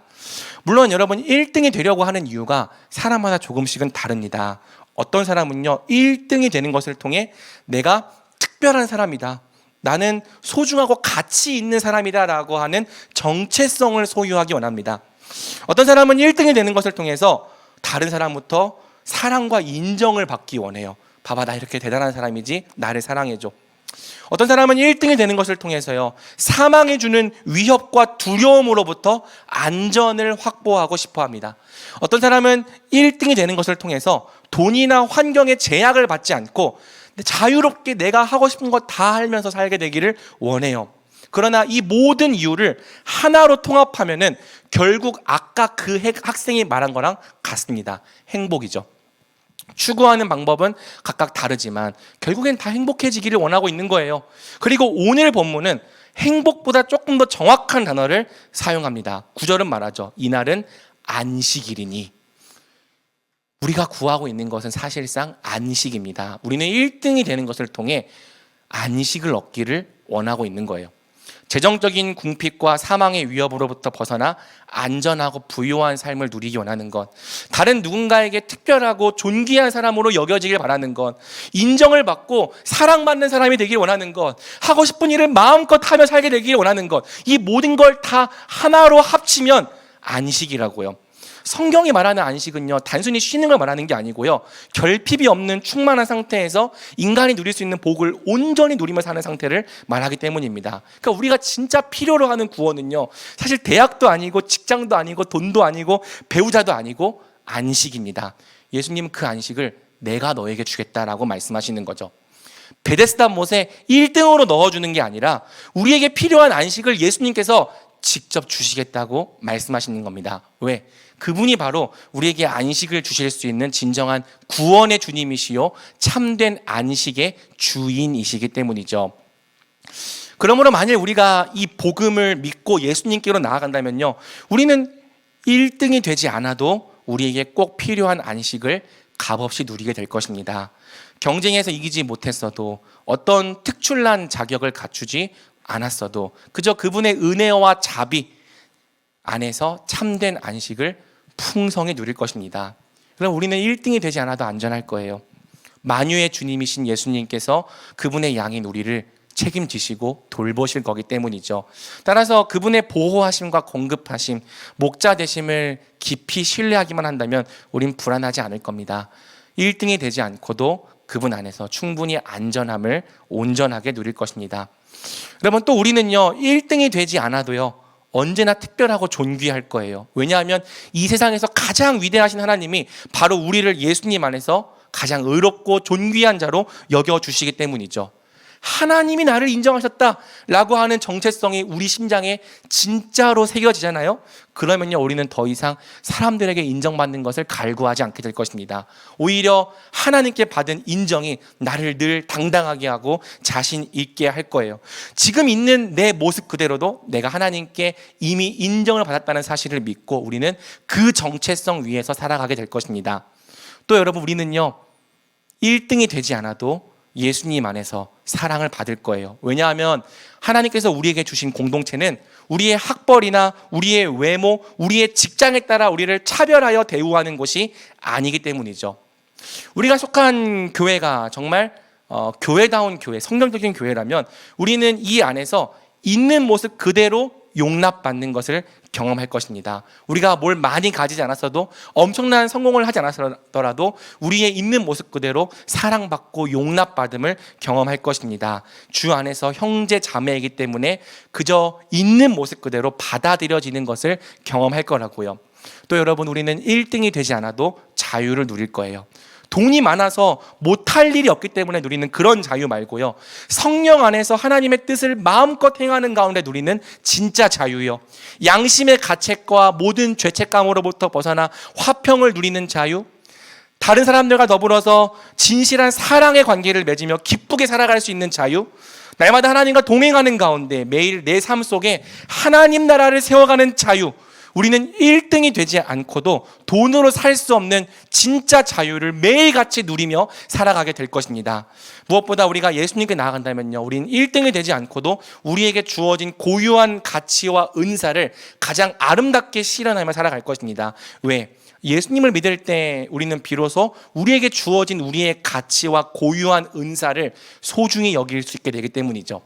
물론 여러분, 1등이 되려고 하는 이유가 사람마다 조금씩은 다릅니다. 어떤 사람은요, 1등이 되는 것을 통해 내가 특별한 사람이다, 나는 소중하고 가치 있는 사람이다 라고 하는 정체성을 소유하기 원합니다. 어떤 사람은 1등이 되는 것을 통해서 다른 사람부터 사랑과 인정을 받기 원해요. 봐봐, 나 이렇게 대단한 사람이지, 나를 사랑해줘. 어떤 사람은 1등이 되는 것을 통해서요, 사망이 주는 위협과 두려움으로부터 안전을 확보하고 싶어 합니다. 어떤 사람은 1등이 되는 것을 통해서 돈이나 환경의 제약을 받지 않고 자유롭게 내가 하고 싶은 것 다 하면서 살게 되기를 원해요. 그러나 이 모든 이유를 하나로 통합하면은 결국 아까 그 학생이 말한 거랑 같습니다. 행복이죠. 추구하는 방법은 각각 다르지만 결국엔 다 행복해지기를 원하고 있는 거예요. 그리고 오늘 본문은 행복보다 조금 더 정확한 단어를 사용합니다. 9절은 말하죠. 이날은 안식일이니. 우리가 구하고 있는 것은 사실상 안식입니다. 우리는 1등이 되는 것을 통해 안식을 얻기를 원하고 있는 거예요. 재정적인 궁핍과 사망의 위협으로부터 벗어나 안전하고 부유한 삶을 누리기 원하는 것, 다른 누군가에게 특별하고 존귀한 사람으로 여겨지길 바라는 것, 인정을 받고 사랑받는 사람이 되길 원하는 것, 하고 싶은 일을 마음껏 하며 살게 되길 원하는 것, 이 모든 걸 다 하나로 합치면 안식이라고요. 성경이 말하는 안식은요, 단순히 쉬는 걸 말하는 게 아니고요, 결핍이 없는 충만한 상태에서 인간이 누릴 수 있는 복을 온전히 누리며 사는 상태를 말하기 때문입니다. 그러니까 우리가 진짜 필요로 하는 구원은요, 사실 대학도 아니고 직장도 아니고 돈도 아니고 배우자도 아니고 안식입니다. 예수님은 그 안식을 내가 너에게 주겠다라고 말씀하시는 거죠. 베데스다 못에 1등으로 넣어주는 게 아니라 우리에게 필요한 안식을 예수님께서 직접 주시겠다고 말씀하시는 겁니다. 왜? 그분이 바로 우리에게 안식을 주실 수 있는 진정한 구원의 주님이시요 참된 안식의 주인이시기 때문이죠. 그러므로 만일 우리가 이 복음을 믿고 예수님께로 나아간다면요, 우리는 1등이 되지 않아도 우리에게 꼭 필요한 안식을 값없이 누리게 될 것입니다. 경쟁에서 이기지 못했어도, 어떤 특출난 자격을 갖추지 않았어도 그저 그분의 은혜와 자비 안에서 참된 안식을 풍성히 누릴 것입니다. 그럼 우리는 1등이 되지 않아도 안전할 거예요. 만유의 주님이신 예수님께서 그분의 양인 우리를 책임지시고 돌보실 거기 때문이죠. 따라서 그분의 보호하심과 공급하심, 목자 되심을 깊이 신뢰하기만 한다면 우린 불안하지 않을 겁니다. 1등이 되지 않고도 그분 안에서 충분히 안전함을 온전하게 누릴 것입니다. 여러분, 또 우리는요, 1등이 되지 않아도요, 언제나 특별하고 존귀할 거예요. 왜냐하면 이 세상에서 가장 위대하신 하나님이 바로 우리를 예수님 안에서 가장 의롭고 존귀한 자로 여겨주시기 때문이죠. 하나님이 나를 인정하셨다라고 하는 정체성이 우리 심장에 진짜로 새겨지잖아요. 그러면요, 우리는 더 이상 사람들에게 인정받는 것을 갈구하지 않게 될 것입니다. 오히려 하나님께 받은 인정이 나를 늘 당당하게 하고 자신 있게 할 거예요. 지금 있는 내 모습 그대로도 내가 하나님께 이미 인정을 받았다는 사실을 믿고 우리는 그 정체성 위에서 살아가게 될 것입니다. 또 여러분, 우리는요 1등이 되지 않아도 예수님 안에서 사랑을 받을 거예요. 왜냐하면 하나님께서 우리에게 주신 공동체는 우리의 학벌이나 우리의 외모, 우리의 직장에 따라 우리를 차별하여 대우하는 것이 아니기 때문이죠. 우리가 속한 교회가 정말 교회다운 교회, 성경적인 교회라면 우리는 이 안에서 있는 모습 그대로 용납받는 것을 경험할 것입니다. 우리가 뭘 많이 가지지 않았어도, 엄청난 성공을 하지 않았더라도 우리의 있는 모습 그대로 사랑받고 용납받음을 경험할 것입니다. 주 안에서 형제 자매이기 때문에 그저 있는 모습 그대로 받아들여지는 것을 경험할 거라고요. 또 여러분, 우리는 1등이 되지 않아도 자유를 누릴 거예요. 돈이 많아서 못할 일이 없기 때문에 누리는 그런 자유 말고요, 성령 안에서 하나님의 뜻을 마음껏 행하는 가운데 누리는 진짜 자유요, 양심의 가책과 모든 죄책감으로부터 벗어나 화평을 누리는 자유, 다른 사람들과 더불어서 진실한 사랑의 관계를 맺으며 기쁘게 살아갈 수 있는 자유, 날마다 하나님과 동행하는 가운데 매일 내 삶 속에 하나님 나라를 세워가는 자유, 우리는 1등이 되지 않고도 돈으로 살 수 없는 진짜 자유를 매일같이 누리며 살아가게 될 것입니다. 무엇보다 우리가 예수님께 나아간다면요, 우리는 1등이 되지 않고도 우리에게 주어진 고유한 가치와 은사를 가장 아름답게 실현하며 살아갈 것입니다. 왜? 예수님을 믿을 때 우리는 비로소 우리에게 주어진 우리의 가치와 고유한 은사를 소중히 여길 수 있게 되기 때문이죠.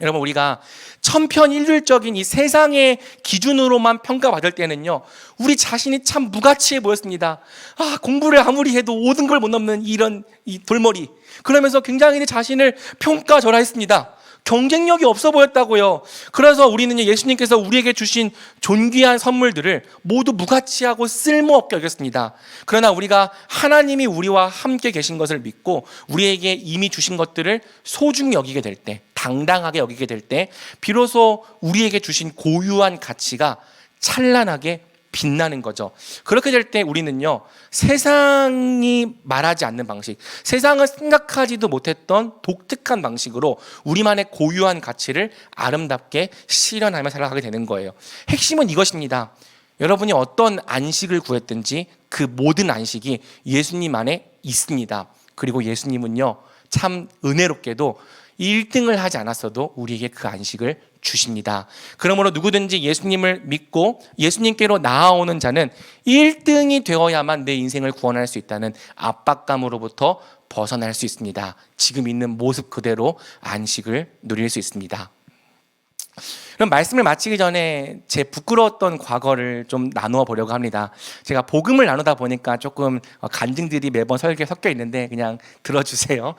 여러분, 우리가 천편일률적인 이 세상의 기준으로만 평가받을 때는요, 우리 자신이 참 무가치해 보였습니다. 공부를 아무리 해도 5등급을 못 넘는 이런 이 돌머리, 그러면서 굉장히 내 자신을 평가절하했습니다. 경쟁력이 없어 보였다고요. 그래서 우리는 예수님께서 우리에게 주신 존귀한 선물들을 모두 무가치하고 쓸모없게 여겼습니다. 그러나 우리가 하나님이 우리와 함께 계신 것을 믿고 우리에게 이미 주신 것들을 소중히 여기게 될 때, 당당하게 여기게 될 때, 비로소 우리에게 주신 고유한 가치가 찬란하게 빛나는 거죠. 그렇게 될 때 우리는요, 세상이 말하지 않는 방식, 세상은 생각하지도 못했던 독특한 방식으로 우리만의 고유한 가치를 아름답게 실현하며 살아가게 되는 거예요. 핵심은 이것입니다. 여러분이 어떤 안식을 구했든지 그 모든 안식이 예수님 안에 있습니다. 그리고 예수님은요, 참 은혜롭게도 1등을 하지 않았어도 우리에게 그 안식을 주십니다. 그러므로 누구든지 예수님을 믿고 예수님께로 나아오는 자는 1등이 되어야만 내 인생을 구원할 수 있다는 압박감으로부터 벗어날 수 있습니다. 지금 있는 모습 그대로 안식을 누릴 수 있습니다. 그럼 말씀을 마치기 전에 제 부끄러웠던 과거를 좀 나누어 보려고 합니다. 제가 복음을 나누다 보니까 조금 간증들이 매번 설교에 섞여 있는데 그냥 들어주세요.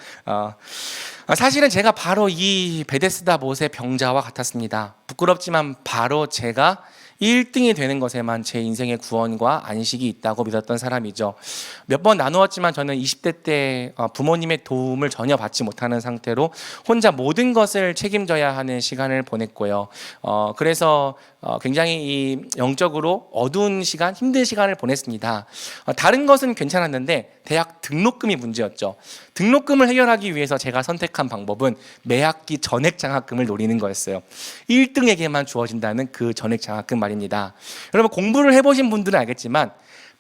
사실은 제가 바로 이 베데스다 못의 병자와 같았습니다. 부끄럽지만 바로 제가 1등이 되는 것에만 제 인생의 구원과 안식이 있다고 믿었던 사람이죠. 몇 번 나누었지만 저는 20대 때 부모님의 도움을 전혀 받지 못하는 상태로 혼자 모든 것을 책임져야 하는 시간을 보냈고요. 그래서 굉장히 이 영적으로 어두운 시간, 힘든 시간을 보냈습니다. 다른 것은 괜찮았는데 대학 등록금이 문제였죠. 등록금을 해결하기 위해서 제가 선택한 방법은 매학기 전액 장학금을 노리는 거였어요. 1등에게만 주어진다는 그 전액 장학금 말입니다. 여러분, 공부를 해보신 분들은 알겠지만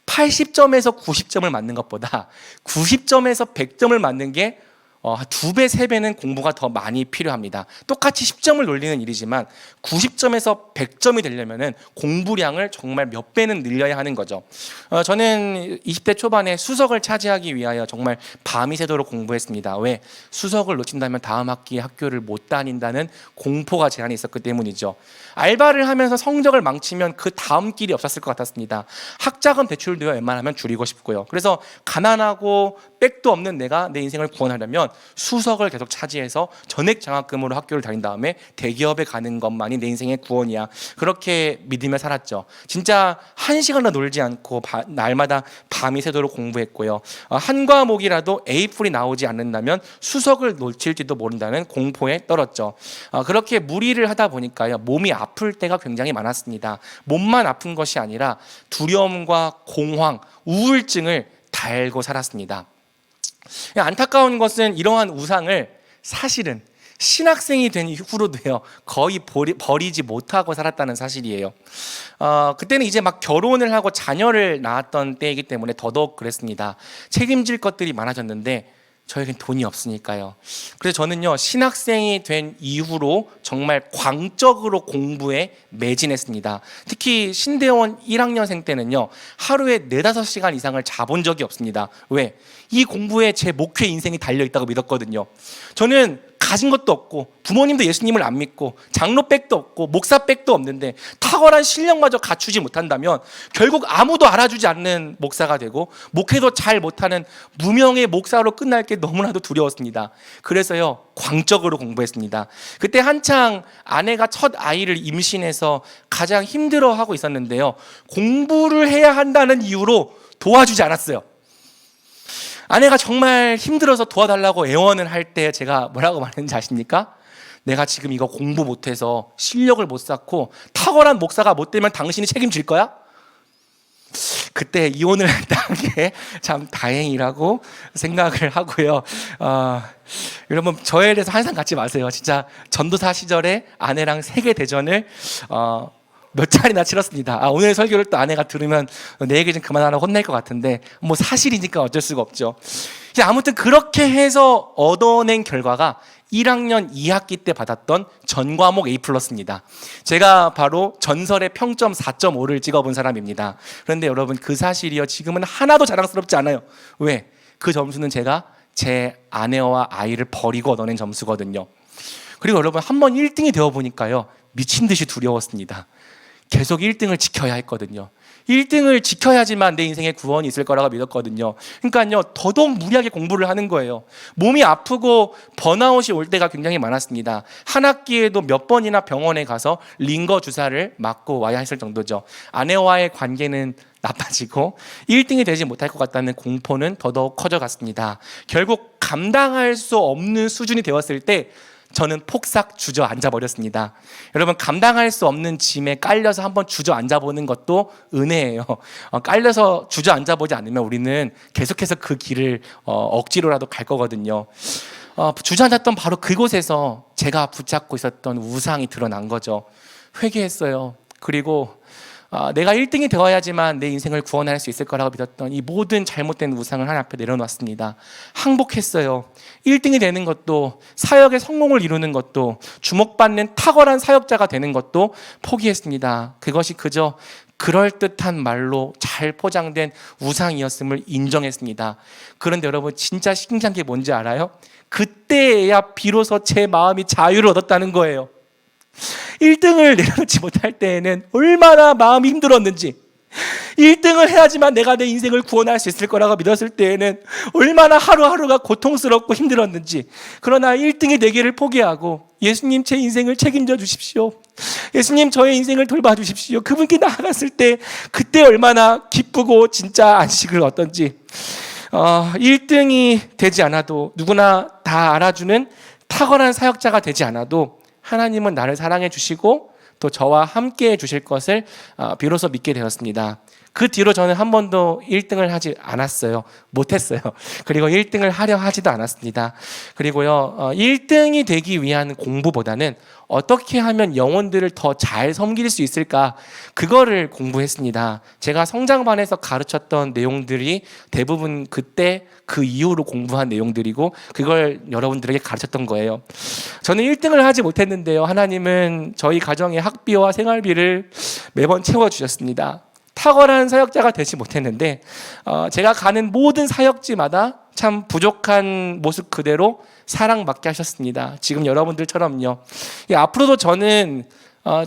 80점에서 90점을 맞는 것보다 90점에서 100점을 맞는 게 2배, 3배는 공부가 더 많이 필요합니다. 똑같이 10점을 놀리는 일이지만 90점에서 100점이 되려면 공부량을 정말 몇 배는 늘려야 하는 거죠. 저는 20대 초반에 수석을 차지하기 위하여 정말 밤이 새도록 공부했습니다. 왜? 수석을 놓친다면 다음 학기에 학교를 못 다닌다는 공포가 제 안에 있었기 때문이죠. 알바를 하면서 성적을 망치면 그 다음 길이 없었을 것 같았습니다. 학자금 대출도요, 웬만하면 줄이고 싶고요. 그래서 가난하고 백도 없는 내가 내 인생을 구원하려면 수석을 계속 차지해서 전액 장학금으로 학교를 다닌 다음에 대기업에 가는 것만이 내 인생의 구원이야. 그렇게 믿으며 살았죠. 진짜 한 시간도 놀지 않고 날마다 밤이 새도록 공부했고요. 한 과목이라도 A풀이 나오지 않는다면 수석을 놓칠지도 모른다는 공포에 떨었죠. 그렇게 무리를 하다 보니까요, 몸이 아플 때가 굉장히 많았습니다. 몸만 아픈 것이 아니라 두려움과 공황, 우울증을 달고 살았습니다. 안타까운 것은 이러한 우상을 사실은 신학생이 된 이후로도요, 거의 버리지 못하고 살았다는 사실이에요. 그때는 이제 막 결혼을 하고 자녀를 낳았던 때이기 때문에 더더욱 그랬습니다. 책임질 것들이 많아졌는데 저에겐 돈이 없으니까요. 그래서 저는요, 신학생이 된 이후로 정말 광적으로 공부에 매진했습니다. 특히 신대원 1학년생 때는요, 하루에 4-5시간 이상을 자본 적이 없습니다. 왜? 이 공부에 제 목회 인생이 달려있다고 믿었거든요. 저는 가진 것도 없고 부모님도 예수님을 안 믿고 장로백도 없고 목사백도 없는데 탁월한 실력마저 갖추지 못한다면 결국 아무도 알아주지 않는 목사가 되고 목회도 잘 못하는 무명의 목사로 끝날 게 너무나도 두려웠습니다. 그래서요, 광적으로 공부했습니다. 그때 한창 아내가 첫 아이를 임신해서 가장 힘들어하고 있었는데요, 공부를 해야 한다는 이유로 도와주지 않았어요. 아내가 정말 힘들어서 도와달라고 애원을 할 때 제가 뭐라고 말했는지 아십니까? 내가 지금 이거 공부 못해서 실력을 못 쌓고 탁월한 목사가 못 되면 당신이 책임질 거야? 그때 이혼을 했다는 게 참 다행이라고 생각을 하고요. 여러분, 저에 대해서 항상 갖지 마세요. 진짜 전도사 시절에 아내랑 세계 대전을 몇 차례나 치렀습니다. 오늘 설교를 또 아내가 들으면 내 얘기 좀 그만하라고 혼낼 것 같은데 뭐 사실이니까 어쩔 수가 없죠. 아무튼 그렇게 해서 얻어낸 결과가 1학년 2학기 때 받았던 전 과목 A+입니다. 제가 바로 전설의 평점 4.5를 찍어본 사람입니다. 그런데 여러분, 그 사실이요, 지금은 하나도 자랑스럽지 않아요. 왜? 그 점수는 제가 제 아내와 아이를 버리고 얻어낸 점수거든요. 그리고 여러분, 한번 1등이 되어보니까요, 미친 듯이 두려웠습니다. 계속 1등을 지켜야 했거든요. 1등을 지켜야지만 내 인생에 구원이 있을 거라고 믿었거든요. 그러니까요, 더더욱 무리하게 공부를 하는 거예요. 몸이 아프고 번아웃이 올 때가 굉장히 많았습니다. 한 학기에도 몇 번이나 병원에 가서 링거 주사를 맞고 와야 했을 정도죠. 아내와의 관계는 나빠지고 1등이 되지 못할 것 같다는 공포는 더더욱 커져갔습니다. 결국 감당할 수 없는 수준이 되었을 때 저는 폭삭 주저앉아 버렸습니다. 여러분, 감당할 수 없는 짐에 깔려서 한번 주저앉아 보는 것도 은혜예요. 깔려서 주저앉아 보지 않으면 우리는 계속해서 그 길을 억지로라도 갈 거거든요. 주저앉았던 바로 그곳에서 제가 붙잡고 있었던 우상이 드러난 거죠. 회개했어요. 그리고 내가 1등이 되어야지만 내 인생을 구원할 수 있을 거라고 믿었던 이 모든 잘못된 우상을 하나님 앞에 내려놓았습니다. 항복했어요. 1등이 되는 것도, 사역의 성공을 이루는 것도, 주목받는 탁월한 사역자가 되는 것도 포기했습니다. 그것이 그저 그럴듯한 말로 잘 포장된 우상이었음을 인정했습니다. 그런데 여러분, 진짜 신기한 게 뭔지 알아요? 그때야 비로소 제 마음이 자유를 얻었다는 거예요. 1등을 내려놓지 못할 때에는 얼마나 마음이 힘들었는지, 1등을 해야지만 내가 내 인생을 구원할 수 있을 거라고 믿었을 때에는 얼마나 하루하루가 고통스럽고 힘들었는지, 그러나 1등이 되기를 포기하고 예수님, 제 인생을 책임져 주십시오, 예수님, 저의 인생을 돌봐주십시오, 그분께 나아갔을 때 그때 얼마나 기쁘고 진짜 안식을 얻던지. 1등이 되지 않아도, 누구나 다 알아주는 탁월한 사역자가 되지 않아도 하나님은 나를 사랑해 주시고 또 저와 함께 해 주실 것을 비로소 믿게 되었습니다. 그 뒤로 저는 한 번도 1등을 하지 않았어요. 못했어요. 그리고 1등을 하려 하지도 않았습니다. 그리고요, 1등이 되기 위한 공부보다는 어떻게 하면 영혼들을 더 잘 섬길 수 있을까, 그거를 공부했습니다. 제가 성장반에서 가르쳤던 내용들이 대부분 그때 그 이후로 공부한 내용들이고 그걸 여러분들에게 가르쳤던 거예요. 저는 1등을 하지 못했는데요, 하나님은 저희 가정의 학비와 생활비를 매번 채워주셨습니다. 탁월한 사역자가 되지 못했는데 제가 가는 모든 사역지마다 참 부족한 모습 그대로 사랑받게 하셨습니다. 지금 여러분들처럼요. 앞으로도 저는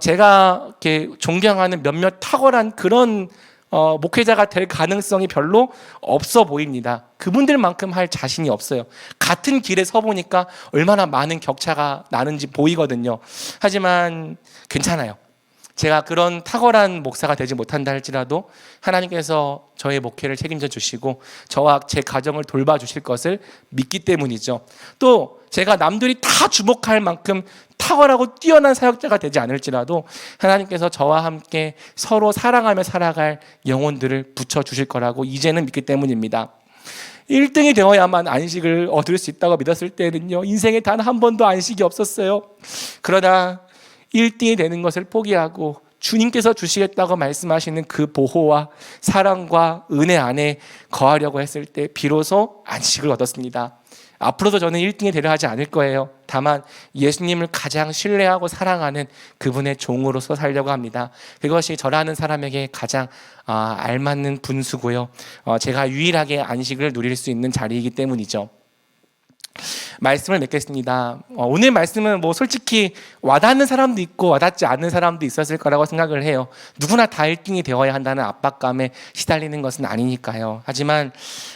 제가 이렇게 존경하는 몇몇 탁월한 그런 목회자가 될 가능성이 별로 없어 보입니다. 그분들만큼 할 자신이 없어요. 같은 길에 서 보니까 얼마나 많은 격차가 나는지 보이거든요. 하지만 괜찮아요. 제가 그런 탁월한 목사가 되지 못한다 할지라도 하나님께서 저의 목회를 책임져 주시고 저와 제 가정을 돌봐주실 것을 믿기 때문이죠. 또 제가 남들이 다 주목할 만큼 탁월하고 뛰어난 사역자가 되지 않을지라도 하나님께서 저와 함께 서로 사랑하며 살아갈 영혼들을 붙여주실 거라고 이제는 믿기 때문입니다. 1등이 되어야만 안식을 얻을 수 있다고 믿었을 때는요, 인생에 단 한 번도 안식이 없었어요. 그러나 1등이 되는 것을 포기하고 주님께서 주시겠다고 말씀하시는 그 보호와 사랑과 은혜 안에 거하려고 했을 때 비로소 안식을 얻었습니다. 앞으로도 저는 1등이 되려 하지 않을 거예요. 다만 예수님을 가장 신뢰하고 사랑하는 그분의 종으로서 살려고 합니다. 그것이 저라는 사람에게 가장 알맞는 분수고요. 제가 유일하게 안식을 누릴 수 있는 자리이기 때문이죠. 말씀을 맺겠습니다. 오늘 말씀은 솔직히 와닿는 사람도 있고 와닿지 않는 사람도 있었을 거라고 생각을 해요. 누구나 다 1등이 되어야 한다는 압박감에 시달리는 것은 아니니까요. 하지만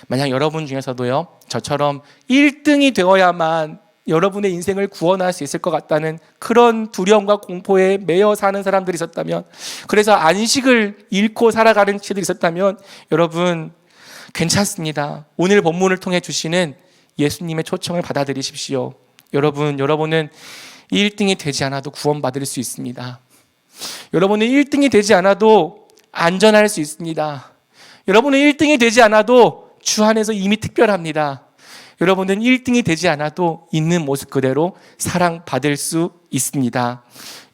만약 여러분 중에서도요, 저처럼 1등이 되어야만 여러분의 인생을 구원할 수 있을 것 같다는 그런 두려움과 공포에 매여 사는 사람들이 있었다면, 그래서 안식을 잃고 살아가는 시들이 있었다면 여러분 괜찮습니다. 오늘 본문을 통해 주시는 예수님의 초청을 받아들이십시오. 여러분은 1등이 되지 않아도 구원받을 수 있습니다. 여러분은 1등이 되지 않아도 안전할 수 있습니다. 여러분은 1등이 되지 않아도 주 안에서 이미 특별합니다. 여러분은 1등이 되지 않아도 있는 모습 그대로 사랑받을 수 있습니다.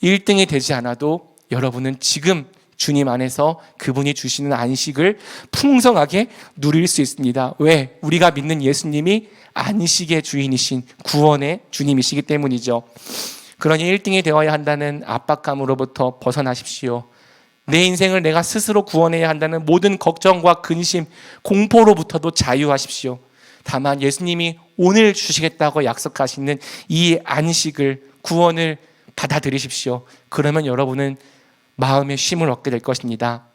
1등이 되지 않아도 여러분은 지금 주님 안에서 그분이 주시는 안식을 풍성하게 누릴 수 있습니다. 왜? 우리가 믿는 예수님이 안식의 주인이신 구원의 주님이시기 때문이죠. 그러니 1등이 되어야 한다는 압박감으로부터 벗어나십시오. 내 인생을 내가 스스로 구원해야 한다는 모든 걱정과 근심, 공포로부터도 자유하십시오. 다만 예수님이 오늘 주시겠다고 약속하시는 이 안식을, 구원을 받아들이십시오. 그러면 여러분은 마음의 쉼을 얻게 될 것입니다.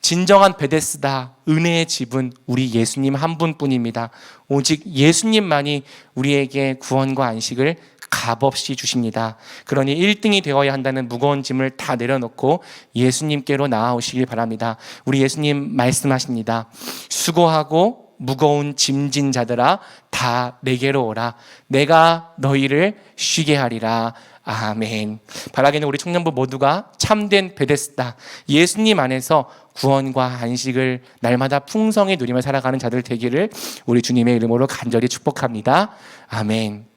진정한 베데스다, 은혜의 집은 우리 예수님 한 분뿐입니다. 오직 예수님만이 우리에게 구원과 안식을 값없이 주십니다. 그러니 1등이 되어야 한다는 무거운 짐을 다 내려놓고 예수님께로 나아오시길 바랍니다. 우리 예수님 말씀하십니다. 수고하고 무거운 짐진 자들아 다 내게로 오라. 내가 너희를 쉬게 하리라. 아멘. 바라기는 우리 청년부 모두가 참된 베데스다, 예수님 안에서 구원과 안식을 날마다 풍성히 누리며 살아가는 자들 되기를 우리 주님의 이름으로 간절히 축복합니다. 아멘.